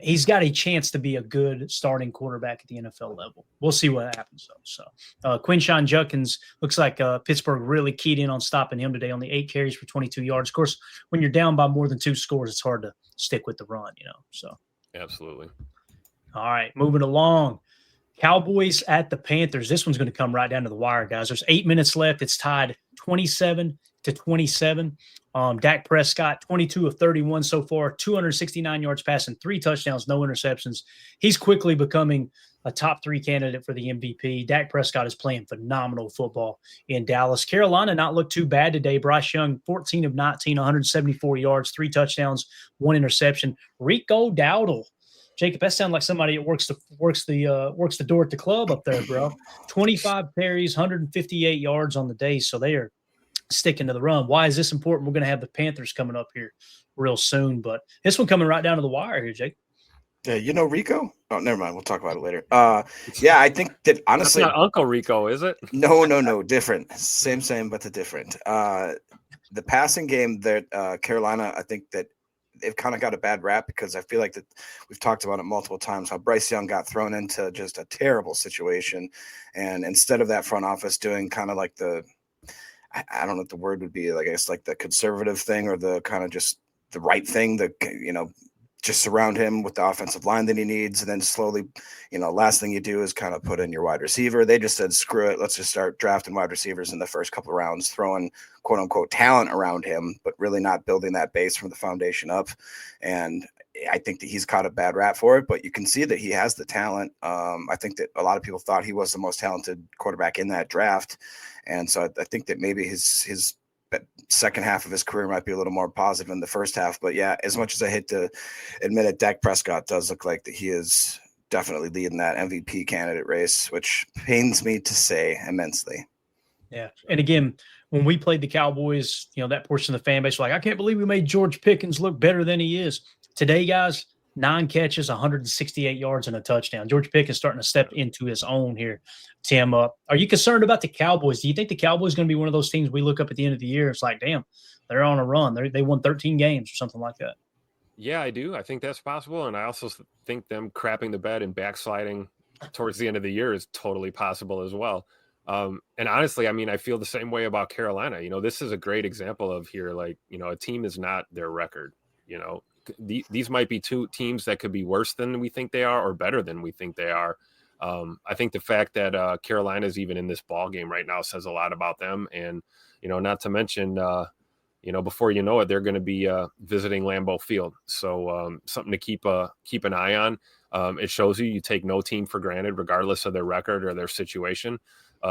B: he's got a chance to be a good starting quarterback at the NFL level. We'll see what happens, though. So Quinshon Judkins looks like Pittsburgh really keyed in on stopping him today, only 8 carries for 22 yards. Of course, when you're down by more than 2 scores, it's hard to stick with the run, So
C: absolutely.
B: All right, moving along. Cowboys at the Panthers. This one's going to come right down to the wire, guys. There's 8 minutes left. It's tied 27-27. Dak Prescott, 22 of 31 so far, 269 yards passing, 3 touchdowns, no interceptions. He's quickly becoming a top 3 candidate for the MVP. Dak Prescott is playing phenomenal football in Dallas. Carolina not looked too bad today. Bryce Young, 14 of 19, 174 yards, 3 touchdowns, 1 interception. Rico Dowdle. Jacob, that sounds like somebody that works the door at the club up there, bro. 25 carries, 158 yards on the day, so they are sticking to the run. Why is this important? We're going to have the Panthers coming up here real soon, but this one coming right down to the wire here, Jake.
D: Yeah, Rico? Oh, never mind. We'll talk about it later. I think that honestly,
C: that's not Uncle Rico, is it?
D: No, different. Same, but the different. The passing game that Carolina, I think that they've kind of got a bad rap because I feel like that we've talked about it multiple times how Bryce Young got thrown into just a terrible situation, and instead of that front office doing kind of like I don't know what the word would be, I guess like the conservative thing or the kind of just the right thing, just surround him with the offensive line that he needs. And then slowly, last thing you do is kind of put in your wide receiver. They just said, screw it. Let's just start drafting wide receivers in the first couple of rounds, throwing quote unquote talent around him, but really not building that base from the foundation up. And I think that he's caught a bad rap for it, but you can see that he has the talent. I think that a lot of people thought he was the most talented quarterback in that draft. And so I think that maybe his second half of his career might be a little more positive than the first half. But yeah, as much as I hate to admit it, Dak Prescott does look like that he is definitely leading that MVP candidate race, which pains me to say immensely.
B: Yeah. And again, when we played the Cowboys, that portion of the fan base was like, I can't believe we made George Pickens look better than he is. Today, guys, 9 catches, 168 yards, and a touchdown. George Pickens starting to step into his own here. Tim, are you concerned about the Cowboys? Do you think the Cowboys are going to be one of those teams we look up at the end of the year? It's like, damn, they're on a run. They won 13 games or something like that.
C: Yeah, I do. I think that's possible. And I also think them crapping the bed and backsliding towards the end of the year is totally possible as well. And honestly, I mean, I feel the same way about Carolina. This is a great example of here, like, a team is not their record. These might be 2 teams that could be worse than we think they are or better than we think they are. I think the fact that Carolina is even in this ball game right now says a lot about them. And, not to mention, before you know it, they're going to be visiting Lambeau Field. So something to keep an eye on. It shows you take no team for granted, regardless of their record or their situation.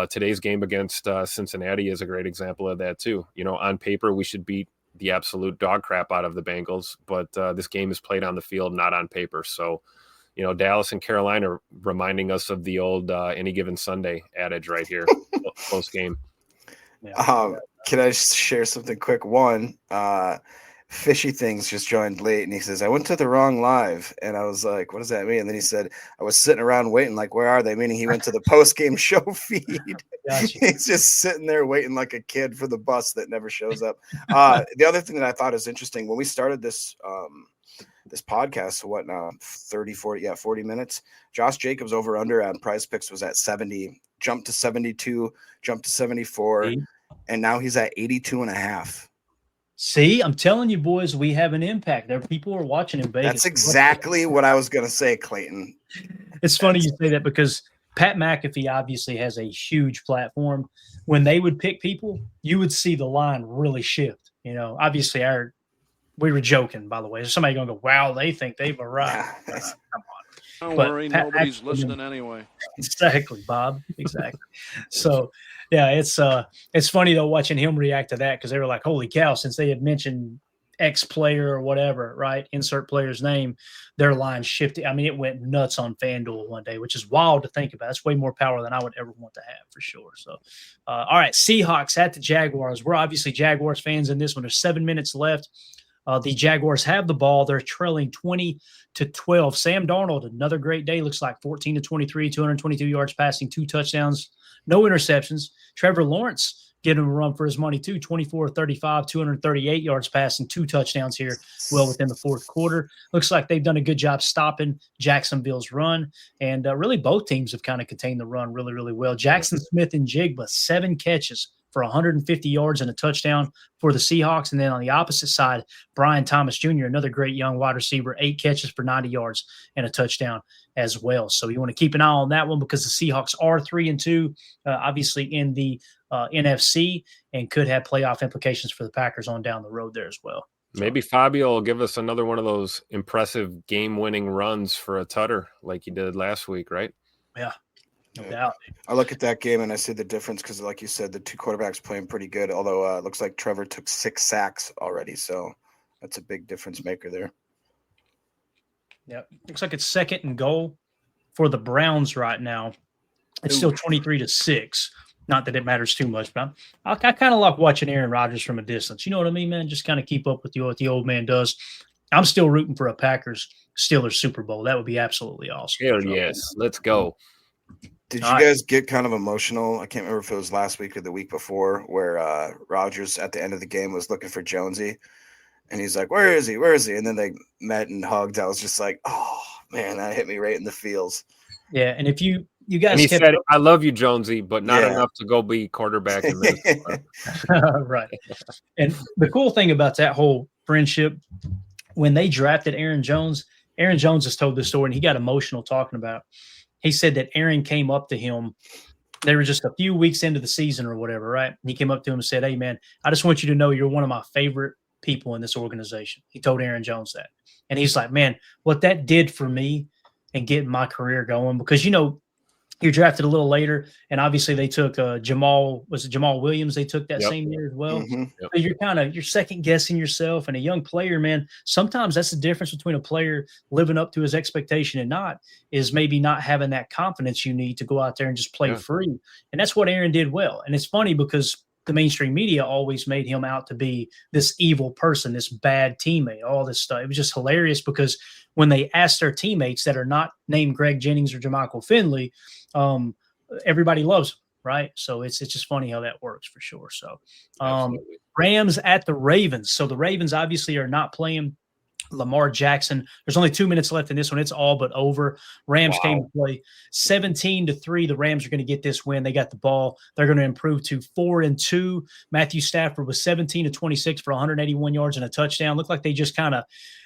C: Today's game against Cincinnati is a great example of that too. On paper, we should beat the absolute dog crap out of the Bengals, but this game is played on the field, not on paper. So, Dallas and Carolina are reminding us of the old any given Sunday adage right here, post game.
D: Can I share something quick? One, Fishy Things just joined late, and he says, I went to the wrong live. And I was like, what does that mean? And then he said, I was sitting around waiting, like, where are they? Meaning he went to the post-game show feed.
B: Gotcha.
D: He's just sitting there waiting like a kid for the bus that never shows up. The other thing that I thought is interesting, when we started this this podcast, so what now, 40 minutes, Josh Jacobs over under on Prize Picks was at 70, jumped to 72, jumped to 74, and now he's at 82.5.
B: See, I'm telling you, boys, we have an impact. There, people are watching in Vegas.
D: That's exactly what I was going to say, Clayton.
B: It's funny you say that because Pat McAfee obviously has a huge platform. When they would pick people, you would see the line really shift. You know, obviously, we were joking, by the way. There's somebody going to go, wow, they think they've arrived. Come on.
F: Don't worry, nobody's listening anyway.
B: Exactly, Bob. Exactly. So, yeah, it's funny though watching him react to that because they were like, "Holy cow!" Since they had mentioned X player or whatever, right? Insert player's name, their line shifted. I mean, it went nuts on FanDuel one day, which is wild to think about. That's way more power than I would ever want to have for sure. So, all right, Seahawks at the Jaguars. We're obviously Jaguars fans in this one. There's 7 minutes left. The Jaguars have the ball. They're trailing 20-12. Sam Darnold, another great day. Looks like 14-23, 222 yards passing, 2 touchdowns, no interceptions. Trevor Lawrence getting him a run for his money too, 24-35, 238 yards passing, 2 touchdowns here well within the fourth quarter. Looks like they've done a good job stopping Jacksonville's run. And really both teams have kind of contained the run really, really well. Jackson Smith and Jigba, 7 catches for 150 yards and a touchdown for the Seahawks. And then on the opposite side, Brian Thomas Jr., another great young wide receiver, 8 catches for 90 yards and a touchdown as well. So you want to keep an eye on that one because the Seahawks are 3-2, obviously in the NFC, and could have playoff implications for the Packers on down the road there as well.
C: Maybe Fabio will give us another one of those impressive game-winning runs for a tutter like he did last week, right?
B: Yeah. No doubt.
D: I look at that game and I see the difference because, like you said, the 2 quarterbacks playing pretty good, although it looks like Trevor took 6 sacks already. So that's a big difference maker there.
B: Yep. Looks like it's 2nd and goal for the Browns right now. It's still 23-6. Not that it matters too much, but I kind of like watching Aaron Rodgers from a distance. You know what I mean, man? Just kind of keep up with what the old man does. I'm still rooting for a Packers-Steelers Super Bowl. That would be absolutely awesome.
C: Hell yes. Let's go.
D: Did you guys get kind of emotional? I can't remember if it was last week or the week before where Rodgers at the end of the game was looking for Jonesy. And he's like, where is he? Where is he? And then they met and hugged. I was just like, oh, man, that hit me right in the feels.
B: Yeah, and if you guys
C: and he said, I love you, Jonesy, but not enough to go be quarterback in Minnesota.
B: Right. And the cool thing about that whole friendship, when they drafted Aaron Jones has told this story, and he got emotional talking about it. He said that Aaron came up to him. They were just a few weeks into the season or whatever, right? And he came up to him and said, hey, man, I just want you to know you're one of my favorite people in this organization. He told Aaron Jones that. And he's like, man, what that did for me and getting my career going, because, you know, you're drafted a little later, and obviously they took Jamal Williams? They took that same year as well.
D: Mm-hmm.
B: So you're second guessing yourself, and a young player, man, sometimes that's the difference between a player living up to his expectation and not, is maybe not having that confidence you need to go out there and just play free. And that's what Aaron did well. And it's funny because the mainstream media always made him out to be this evil person, this bad teammate, all this stuff. It was just hilarious because when they asked their teammates that are not named Greg Jennings or Jermichael Finley, everybody loves him, right? So it's just funny how that works for sure. So Rams at the Ravens. So the Ravens obviously are not playing Lamar Jackson. There's only 2 minutes left in this one. It's all but over. Rams came to play 17-3. The Rams are going to get this win. They got the ball. They're going to improve to 4-2. Matthew Stafford was 17-26 for 181 yards and a touchdown. Looked like they just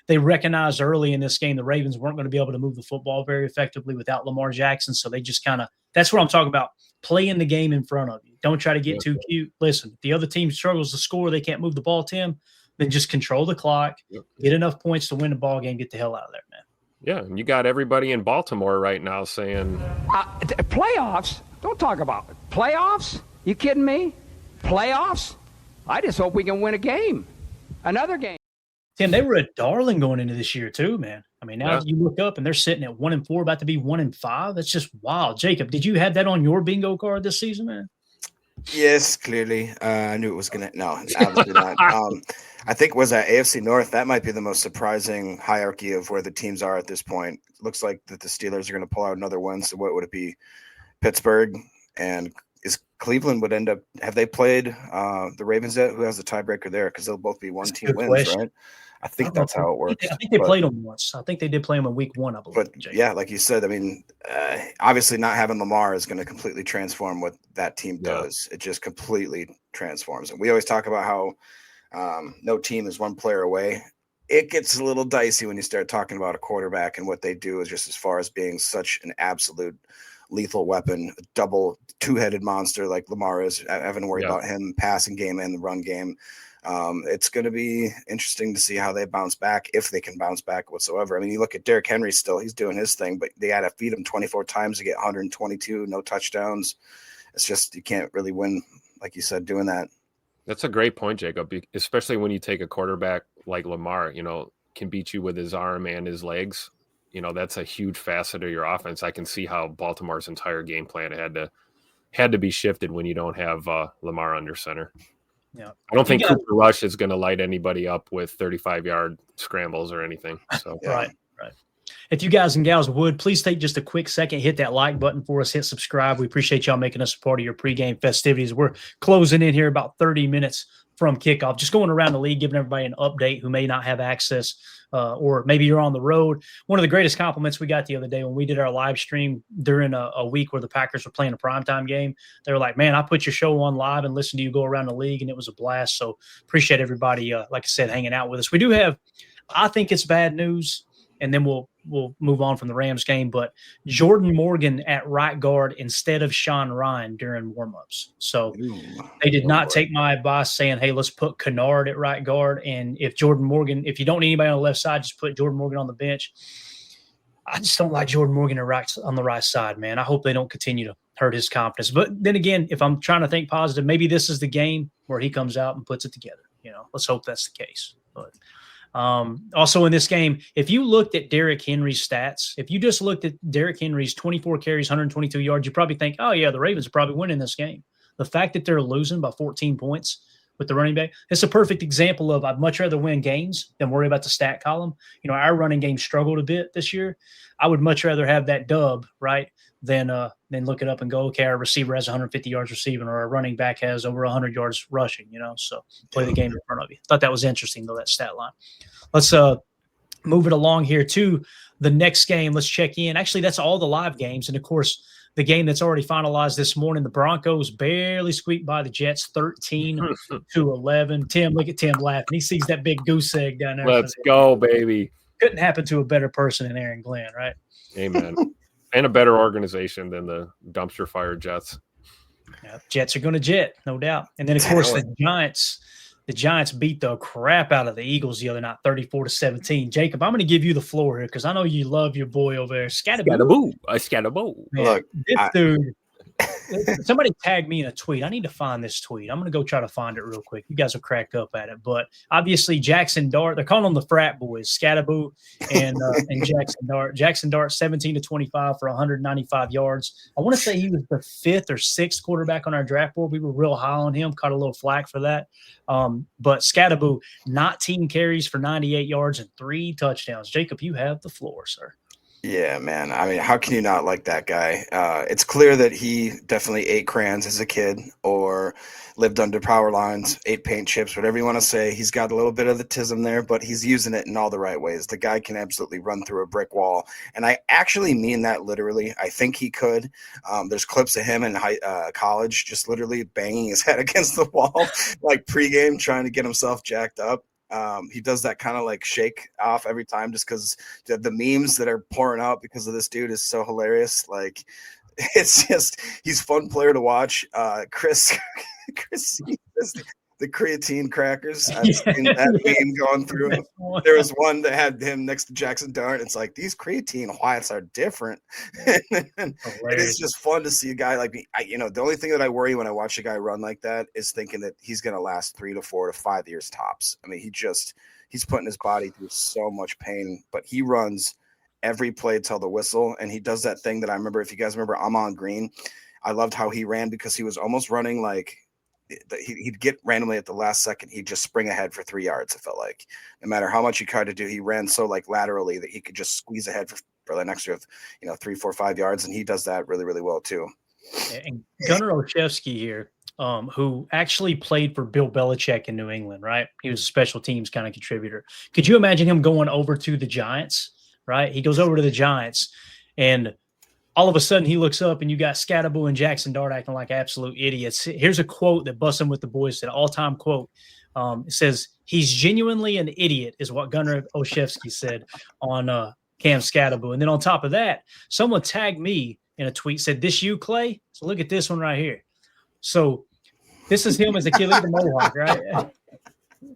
B: they recognized early in this game the Ravens weren't going to be able to move the football very effectively without Lamar Jackson. So they just that's what I'm talking about. Playing the game in front of you. Don't try to get too cute. Listen, if the other team struggles to score, they can't move the ball, Tim, then just control the clock, get enough points to win the ball game, get the hell out of there, man.
C: Yeah, and you got everybody in Baltimore right now saying
G: playoffs? Don't talk about it. Playoffs? You kidding me? Playoffs? I just hope we can win a game. Another game.
B: Tim, they were a darling going into this year too, man. I mean, now you look up and they're sitting at 1-4, about to be 1-5. That's just wild. Jacob, did you have that on your bingo card this season, man?
D: Yes, clearly. I knew it was gonna. No, obviously not. I think was that AFC North. That might be the most surprising hierarchy of where the teams are at this point. Looks like that the Steelers are going to pull out another win. So what would it be? Pittsburgh and is Cleveland would end up. Have they played the Ravens yet? Who has the tiebreaker there? Because they'll both be one team wins,
B: question.
D: right? I think that's how it works.
B: I think they played them once. I think they did play them in week 1, I believe.
D: But yeah, like you said, I mean, obviously not having Lamar is going to completely transform what that team does. It just completely transforms. And we always talk about how no team is one player away. It gets a little dicey when you start talking about a quarterback and what they do is just as far as being such an absolute lethal weapon, a double two-headed monster like Lamar is. I haven't worried about him passing game and the run game. It's going to be interesting to see how they bounce back, if they can bounce back whatsoever. I mean, you look at Derrick Henry still, he's doing his thing, but they got to feed him 24 times to get 122, no touchdowns. It's just, you can't really win, like you said, doing that.
C: That's a great point, Jacob, especially when you take a quarterback like Lamar, can beat you with his arm and his legs. That's a huge facet of your offense. I can see how Baltimore's entire game plan had to be shifted when you don't have Lamar under center.
B: Yeah,
C: I don't think Cooper Rush is going to light anybody up with 35-yard scrambles or anything. So
B: Right. If you guys and gals would, please take just a quick second, hit that like button for us, hit subscribe. We appreciate y'all making us a part of your pregame festivities. We're closing in here about 30 minutes from kickoff, just going around the league, giving everybody an update who may not have access or maybe you're on the road. One of the greatest compliments we got the other day when we did our live stream during a week where the Packers were playing a primetime game, they were like, man, I put your show on live and listened to you go around the league, and it was a blast. So appreciate everybody, like I said, hanging out with us. We do have, I think it's bad news, and then we'll move on from the Rams game, but Jordan Morgan at right guard instead of Sean Ryan during warmups. So they did not take my advice saying, hey, let's put Kennard at right guard. And if Jordan Morgan, if you don't need anybody on the left side, just put Jordan Morgan on the bench. I just don't like Jordan Morgan on the right side, man. I hope they don't continue to hurt his confidence. But then again, if I'm trying to think positive, maybe this is the game where he comes out and puts it together. Let's hope that's the case. But also in this game, if you looked at Derrick Henry's stats, if you just looked at Derrick Henry's 24 carries, 122 yards, you probably think, oh yeah, the Ravens are probably winning this game. The fact that they're losing by 14 points with the running back, it's a perfect example of I'd much rather win games than worry about the stat column. Our running game struggled a bit this year. I would much rather have that dub, right, than look it up and go, okay, our receiver has 150 yards receiving or our running back has over 100 yards rushing, so play the game in front of you. Thought that was interesting, though, that stat line. Let's move it along here to the next game. Let's check in. Actually, that's all the live games. And, of course, the game that's already finalized this morning, the Broncos barely squeaked by the Jets 13-11. Tim, look at Tim laughing. He sees that big goose egg down there.
C: Let's go, baby.
B: Couldn't happen to a better person than Aaron Glenn, right?
C: Amen. And a better organization than the dumpster fire Jets.
B: Yeah, Jets are going to jet, no doubt. And then, of course, the Giants beat the crap out of the Eagles the other night, 34-17. Jacob, I'm going to give you the floor here because I know you love your boy over there.
C: Scatterboo. Scatterboo.
D: Look,
B: this dude, somebody tagged me in a tweet. I need to find this tweet. I'm going to go try to find it real quick. You guys will crack up at it. But obviously, Jackson Dart, they're calling them the frat boys, Scatterboo and Jackson Dart. Jackson Dart, 17-25 for 195 yards. I want to say he was the 5th or 6th quarterback on our draft board. We were real high on him, caught a little flack for that. But Scatterboo, 19 carries for 98 yards and 3 touchdowns. Jacob, you have the floor, sir.
D: Yeah, man. I mean, how can you not like that guy? It's clear that he definitely ate crayons as a kid or lived under power lines, ate paint chips, whatever you want to say. He's got a little bit of the tism there, but he's using it in all the right ways. The guy can absolutely run through a brick wall. And I actually mean that literally. I think he could. There's clips of him in college just literally banging his head against the wall, like pregame, trying to get himself jacked up. He does that kind of like shake off every time just because the memes that are pouring out because of this dude is so hilarious. Like, it's just, he's a fun player to watch. Chris, the creatine crackers. I've seen that meme going through. There was one that had him next to Jackson Dart. It's like, these creatine whites are different. And it's just fun to see a guy like me. The only thing that I worry when I watch a guy run like that is thinking that he's going to last 3 to 4 to 5 years tops. I mean, he's putting his body through so much pain, but he runs every play till the whistle. And he does that thing that I remember, if you guys remember, I'm on green. I loved how he ran because he was almost running like he'd get randomly at the last second. He'd just spring ahead for 3 yards. It felt like no matter how much he tried to do, he ran so like laterally that he could just squeeze ahead for an extra, 3, 4, 5 yards. And he does that really, really well too.
B: And Gunnar Olszewski here, who actually played for Bill Belichick in New England, right? He was a special teams kind of contributor. Could you imagine him going over to the Giants, right? He goes over to the Giants, and all of a sudden he looks up, and you got Scatterbull and Jackson Dart acting like absolute idiots. Here's a quote that Bussin' with the Boys said, all-time quote. It says, "He's genuinely an idiot," is what Gunnar Olszewski said on Cam Scatterbull. And then on top of that, someone tagged me in a tweet, said, "This you, Clay?" So look at this one right here. So this is him as a kid. Look at the mohawk, right?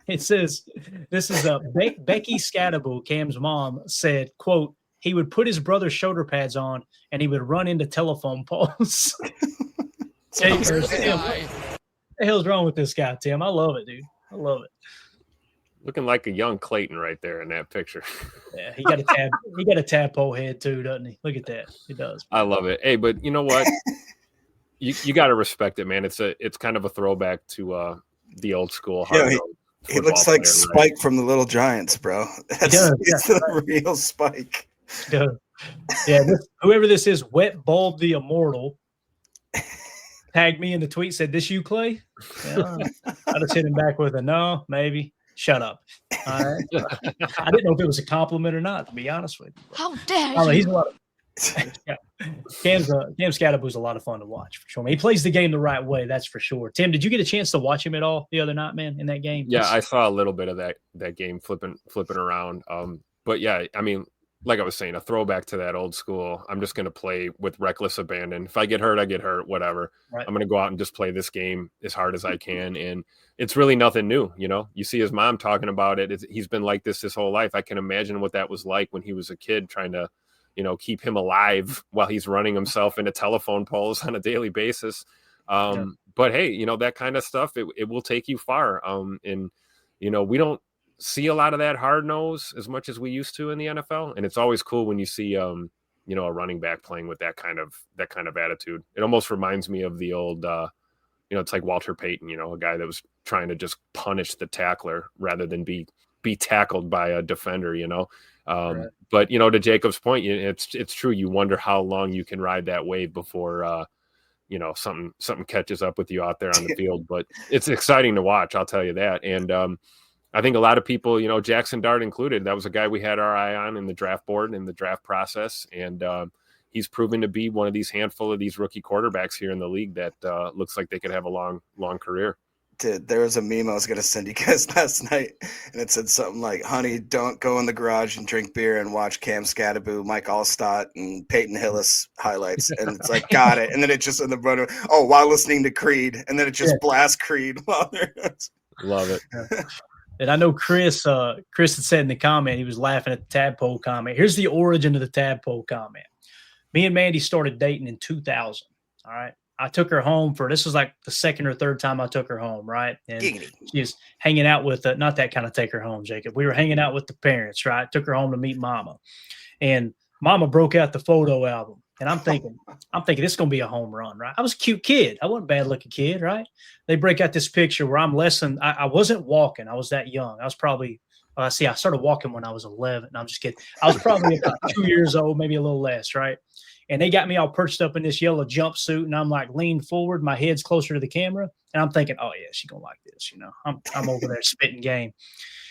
B: It says, this is Becky Scatterbull, Cam's mom, said, quote, "He would put his brother's shoulder pads on and he would run into telephone poles." Tim, what the hell's wrong with this guy, Tim? I love it, dude. I love it.
C: Looking like a young Clayton right there in that picture.
B: Yeah, he got a tadpole head too, doesn't he? Look at that. He does.
C: I love it. Hey, but you know what? you got to respect it, man. It's kind of a throwback to the old school.
D: He looks like Spike, right? From the Little Giants, bro. That's the real Spike.
B: Yeah, whoever this is, Wet Bulb the Immortal, tagged me in the tweet, said, "This you, Clay?" Yeah, I just hit him back with a no, maybe. Shut up. All right. I didn't know if it was a compliment or not, to be honest with you.
H: How dare you?
B: He's a lot of Cam Scatterbull's a lot of fun to watch for sure. He plays the game the right way, that's for sure. Tim, did you get a chance to watch him at all the other night, man, in that game?
C: Yeah, I saw a little bit of that game flipping around. But yeah, I mean, like I was saying, a throwback to that old school. I'm just going to play with reckless abandon. If I get hurt, I get hurt, whatever. Right. I'm going to go out and just play this game as hard as I can. And it's really nothing new. You see his mom talking about it. He's been like this his whole life. I can imagine what that was like when he was a kid, trying to, keep him alive while he's running himself into telephone poles on a daily basis. But hey, that kind of stuff, it will take you far. And we don't see a lot of that hard nose as much as we used to in the NFL. And it's always cool when you see, a running back playing with that kind of attitude. It almost reminds me of the old, it's like Walter Payton, a guy that was trying to just punish the tackler rather than be tackled by a defender, Right. But, to Jacob's point, it's true. You wonder how long you can ride that wave before, something catches up with you out there on the field. But it's exciting to watch, I'll tell you that. And, I think a lot of people, Jackson Dart included, that was a guy we had our eye on in the draft board, in the draft process. And he's proven to be one of these handful of these rookie quarterbacks here in the league that looks like they could have a long, long career.
D: Dude, there was a meme I was going to send you guys last night, and it said something like, "Honey, don't go in the garage and drink beer and watch Cam Scatterbull, Mike Allstott, and Peyton Hillis highlights." And it's like, got it. And then it just in the bottom, while listening to Creed. And then it just blasts Creed while they're
C: Love it.
B: And I know Chris had said in the comment, he was laughing at the tadpole comment. Here's the origin of the tadpole comment. Me and Mandy started dating in 2000. All right. I took her home this was like the second or third time I took her home. Right. And she was hanging out with, not that kind of take her home, Jacob. We were hanging out with the parents, right? Took her home to meet Mama. And Mama broke out the photo album. And I'm thinking this is going to be a home run, right? I was a cute kid. I wasn't a bad looking kid, right? They break out this picture where I'm less than, I wasn't walking. I was that young. I was probably, I started walking when I was 11. I'm just kidding. I was probably about 2 years old, maybe a little less, right? And they got me all perched up in this yellow jumpsuit, and I'm like leaned forward. My head's closer to the camera. And I'm thinking, oh, yeah, she's going to like this. I'm over there spitting game.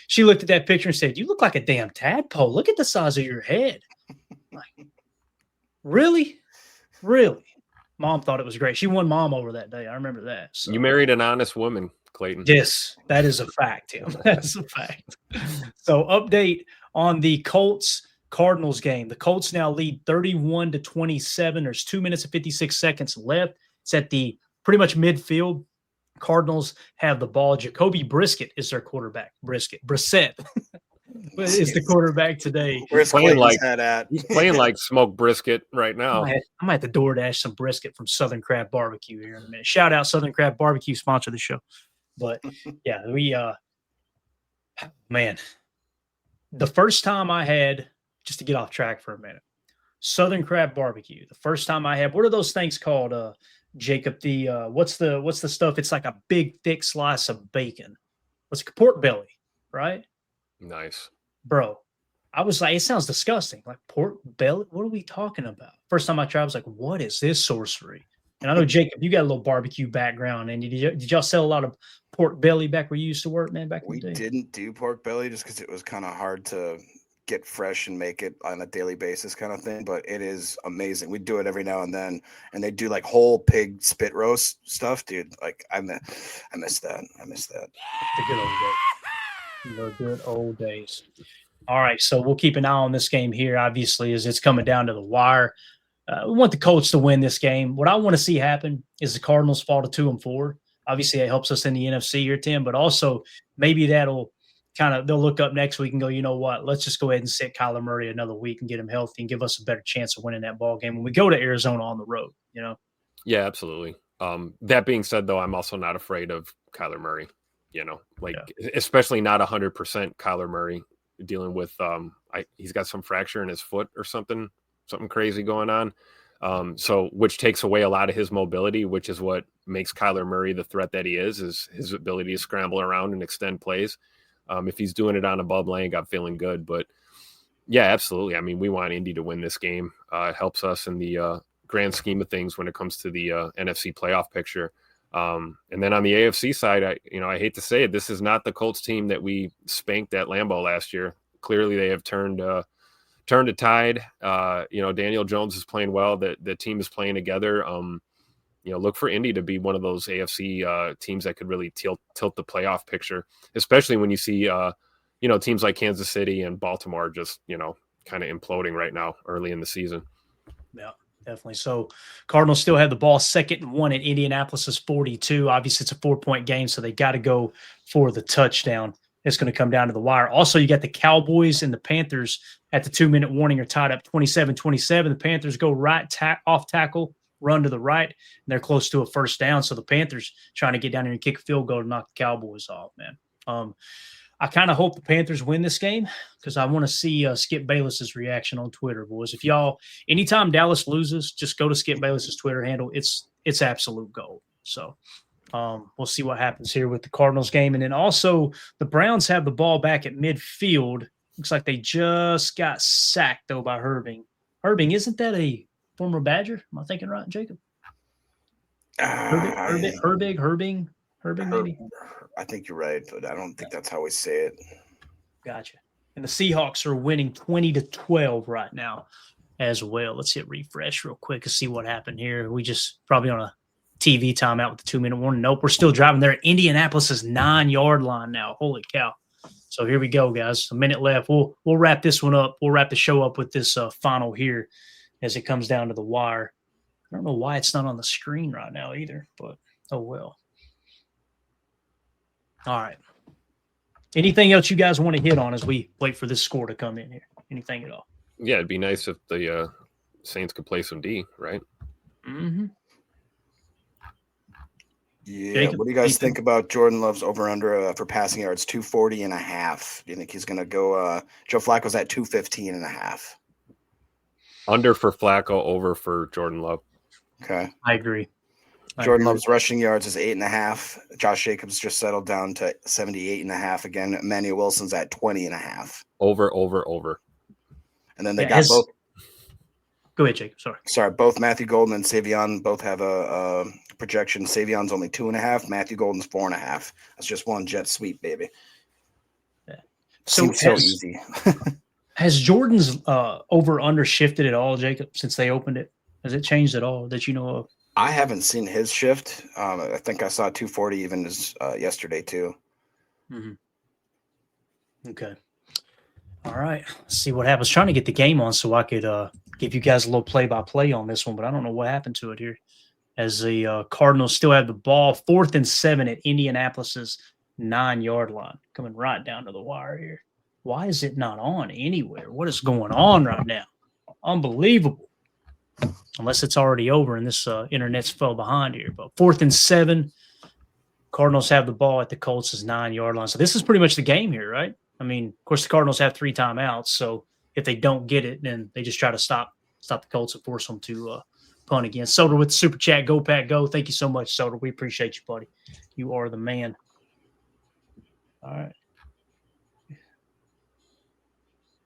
B: She looked at that picture and said, "You look like a damn tadpole. Look at the size of your head." Like, really? Mom thought it was great. She won Mom over that day. I remember that. So.
C: You married an honest woman, Clayton.
B: Yes, that is a fact, Tim. That's a fact. So update on the Colts-Cardinals game. The Colts now lead 31-27. There's 2 minutes and 56 seconds left. It's at the pretty much midfield. Cardinals have the ball. Jacoby Brissett is their quarterback. Brissett is the quarterback today.
D: Where's
C: playing like
D: at?
C: He's playing like smoked brisket right now.
B: I might have to DoorDash some brisket from Southern Crab Barbecue here in a minute. Shout out Southern Crab Barbecue, sponsor the show. But yeah, man, the first time I had, just to get off track for a minute, Southern crab barbecue. The first time I had, what are those things called, Jacob? The what's the stuff? It's like a big thick slice of bacon. What's it, pork belly, right?
C: Nice.
B: Bro, I was like, it sounds disgusting. Like pork belly? What are we talking about? First time I tried, I was like, what is this sorcery? And I know, Jacob, you got a little barbecue background. And did y'all sell a lot of pork belly back where you used to work, man, back in
D: We
B: the day?
D: didn't do pork belly just because it was kind of hard to get fresh and make it on a daily basis kind of thing, but it is amazing. We do it every now and then, and they do like whole pig spit roast stuff, dude. Like I miss that.
B: The good old days. The good old days. All right, so we'll keep an eye on this game here, obviously, as it's coming down to the wire. We want the Colts to win this game. What I want to see happen is the Cardinals fall to 2-4. Obviously, it helps us in the NFC here, Tim, but also maybe that'll they'll look up next week and go, you know what, let's just go ahead and sit Kyler Murray another week and get him healthy and give us a better chance of winning that ball game when we go to Arizona on the road, you know?
C: Yeah, absolutely. That being said, though, I'm also not afraid of Kyler Murray, especially not 100% Kyler Murray dealing with, he's got some fracture in his foot or something crazy going on. So which takes away a lot of his mobility, which is what makes Kyler Murray the threat that he is his ability to scramble around and extend plays. If he's doing it on a Bob Lang, I'm feeling good. But yeah, absolutely. I mean, we want Indy to win this game. It helps us in the grand scheme of things when it comes to the NFC playoff picture. And then on the AFC side, I hate to say it, this is not the Colts team that we spanked at Lambeau last year. Clearly, they have turned a tide. Daniel Jones is playing well. The team is playing together. Look for Indy to be one of those AFC teams that could really tilt the playoff picture, especially when you see, teams like Kansas City and Baltimore just, kind of imploding right now early in the season.
B: Yeah, definitely. So Cardinals still have the ball, 2nd and 1 at Indianapolis 42. Obviously, it's a 4-point game, so they got to go for the touchdown. It's going to come down to the wire. Also, you got the Cowboys and the Panthers at the 2-minute warning are tied up 27-27. The Panthers go right off tackle, run to the right, and they're close to a first down. So the Panthers trying to get down here and kick a field goal to knock the Cowboys off, man. I kind of hope the Panthers win this game because I want to see Skip Bayless's reaction on Twitter, boys. If y'all, anytime Dallas loses, just go to Skip Bayless's Twitter handle. It's absolute gold. So we'll see what happens here with the Cardinals game. And then also the Browns have the ball back at midfield. Looks like they just got sacked, though, by Herbing. Herbing, isn't that a former Badger? Am I thinking right, Jacob? Herbing, maybe?
D: I think you're right, but I don't think that's how we say it.
B: Gotcha. And the Seahawks are winning 20-12 right now as well. Let's hit refresh real quick and see what happened here. We just probably on a TV timeout with the 2-minute warning. Nope, we're still driving there. Indianapolis's 9-yard line now. Holy cow. So here we go, guys. A minute left. We'll wrap this one up. We'll wrap the show up with this final here as it comes down to the wire. I don't know why it's not on the screen right now either, but oh well. All right. Anything else you guys want to hit on as we wait for this score to come in here? Anything at all?
C: Yeah, it'd be nice if the Saints could play some D, right?
B: Mm-hmm.
D: Yeah.
B: Jacob,
D: What do you guys think about Jordan Love's over-under for passing yards, 240.5? Do you think he's going to go Joe Flacco's at 215.5?
C: Under for Flacco, over for Jordan Love.
D: Okay.
B: I agree.
D: Jordan Love's rushing yards is 8.5. Josh Jacobs just settled down to 78.5 again. Emmanuel Wilson's at 20.5.
C: Over.
D: And then they got both.
B: Go ahead, Jacob. Sorry.
D: Both Matthew Golden and Savion both have a projection. Savion's only 2.5. Matthew Golden's 4.5. That's just one jet sweep, baby.
B: Yeah.
D: So easy.
B: Has Jordan's over-under shifted at all, Jacob, since they opened it? Has it changed at all that you know of?
D: I haven't seen his shift. I think I saw 240 even yesterday too.
B: Mm-hmm. Okay. All right. Let's see what happens. Trying to get the game on so I could give you guys a little play-by-play on this one, but I don't know what happened to it here. As the Cardinals still have the ball, 4th and 7 at Indianapolis's 9-yard line, coming right down to the wire here. Why is it not on anywhere? What is going on right now? Unbelievable. Unless it's already over and this internet's fell behind here. But 4th and 7, Cardinals have the ball at the Colts' 9-yard line. So this is pretty much the game here, right? I mean, of course, the Cardinals have 3 timeouts. So if they don't get it, then they just try to stop stop the Colts and force them to punt again. Soder with the super chat. Go Pack Go. Thank you so much, Soder. We appreciate you, buddy. You are the man. All right.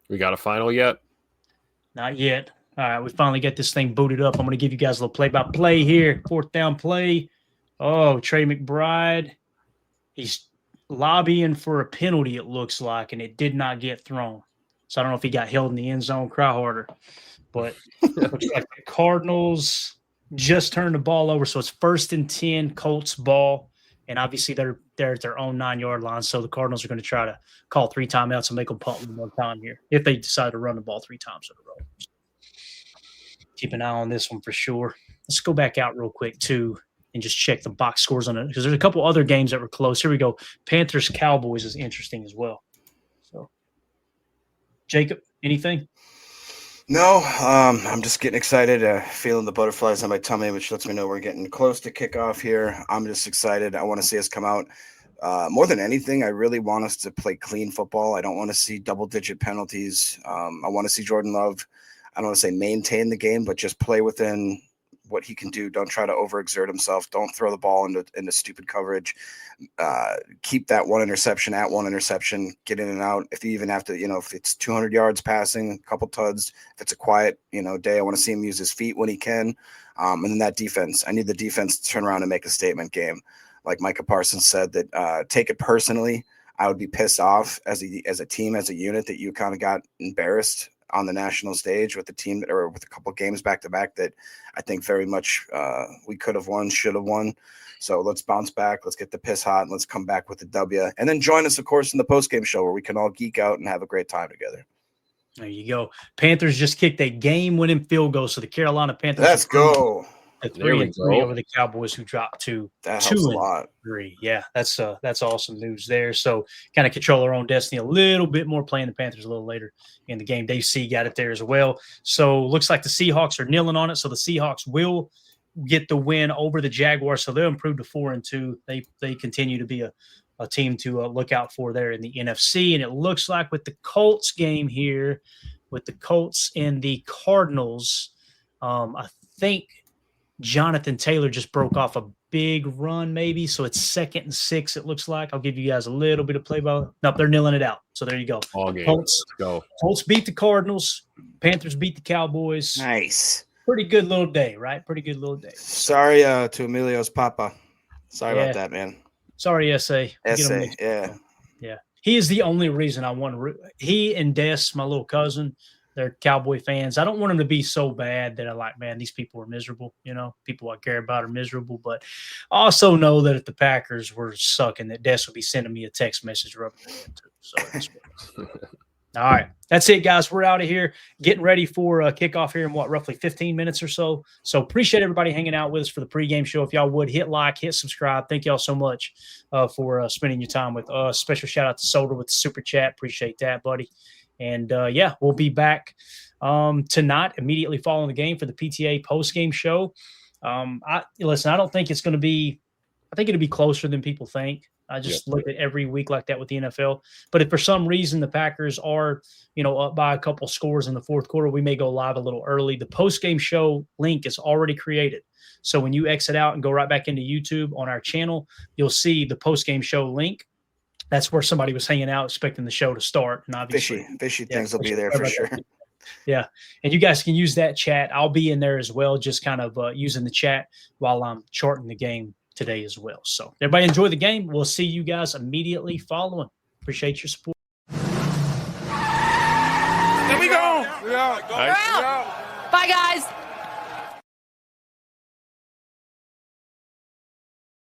C: We got a final yet?
B: Not yet. All right, we finally get this thing booted up. I'm going to give you guys a little play-by-play here. 4th down play. Oh, Trey McBride. He's lobbying for a penalty, it looks like, and it did not get thrown. So I don't know if he got held in the end zone. Cry harder. But looks like the Cardinals just turned the ball over. So it's 1st and 10, Colts ball. And obviously they're at their own 9-yard line. So the Cardinals are going to try to call 3 timeouts and make them punt one more time here if they decide to run the ball 3 times in a row. Keep an eye on this one for sure. Let's go back out real quick, too, and just check the box scores on it because there's a couple other games that were close. Here we go. Panthers-Cowboys is interesting as well. So, Jacob, anything?
D: No, I'm just getting excited, feeling the butterflies on my tummy, which lets me know we're getting close to kickoff here. I'm just excited. I want to see us come out. More than anything, I really want us to play clean football. I don't want to see double-digit penalties. I want to see Jordan Love, I don't want to say maintain the game, but just play within what he can do. Don't try to overexert himself. Don't throw the ball into stupid coverage. Keep that one interception at one interception. Get in and out. If you even have to, if it's 200 yards passing, a couple tuds, if it's a quiet, day, I want to see him use his feet when he can. And then that defense, I need the defense to turn around and make a statement game. Like Micah Parsons said, that take it personally. I would be pissed off as a team, as a unit, that you kind of got embarrassed on the national stage with the team or with a couple games back to back that I think very much we could have won, should have won. So let's bounce back. Let's get the piss hot and let's come back with the W. And then join us, of course, in the postgame show where we can all geek out and have a great time together.
B: There you go. Panthers just kicked a game-winning field goal. So the Carolina Panthers.
D: Let's go.
B: At 3-3 over the Cowboys, who dropped to 2-3. Yeah, that's awesome news there. So kind of control our own destiny a little bit more, playing the Panthers a little later in the game. Dave C got it there as well. So looks like the Seahawks are kneeling on it. So the Seahawks will get the win over the Jaguars. So they'll improve to 4-2. They continue to be a team to look out for there in the NFC. And it looks like with the Colts game here, with the Colts and the Cardinals, I think Jonathan Taylor just broke off a big run, maybe. So it's 2nd and 6, it looks like. I'll give you guys a little bit of play by. Nope, they're kneeling it out. So there you go.
C: All game.
B: Colts,
C: Let's go.
B: Colts beat the Cardinals. Panthers beat the Cowboys.
D: Nice.
B: Pretty good little day, right? Pretty good little day.
D: Sorry to Emilio's papa. Sorry about that, man.
B: Sorry, S.A.
D: Yeah.
B: Yeah. He is the only reason I want to – he and Des, my little cousin, they're Cowboy fans. I don't want them to be so bad that I like, man, these people are miserable. People I care about are miserable. But I also know that if the Packers were sucking, that Des would be sending me a text message rubbing it in too. So all right. That's it, guys. We're out of here. Getting ready for a kickoff here in roughly 15 minutes or so. So appreciate everybody hanging out with us for the pregame show. If y'all would hit like, hit subscribe. Thank y'all so much for spending your time with us. Special shout out to Soder with the super chat. Appreciate that, buddy. And we'll be back tonight, immediately following the game for the PTA post-game show. I don't think it's going to be – I think it'll be closer than people think. I just look at every week like that with the NFL. But if for some reason the Packers are, up by a couple scores in the fourth quarter, we may go live a little early. The post-game show link is already created. So when you exit out and go right back into YouTube on our channel, you'll see the post-game show link. That's where somebody was hanging out expecting the show to start. And obviously,
D: fishy things will be there for sure.
B: Yeah. And you guys can use that chat. I'll be in there as well, just kind of using the chat while I'm charting the game today as well. So everybody enjoy the game. We'll see you guys immediately following. Appreciate your support.
F: There we go.
C: Nice.
H: Bye, guys.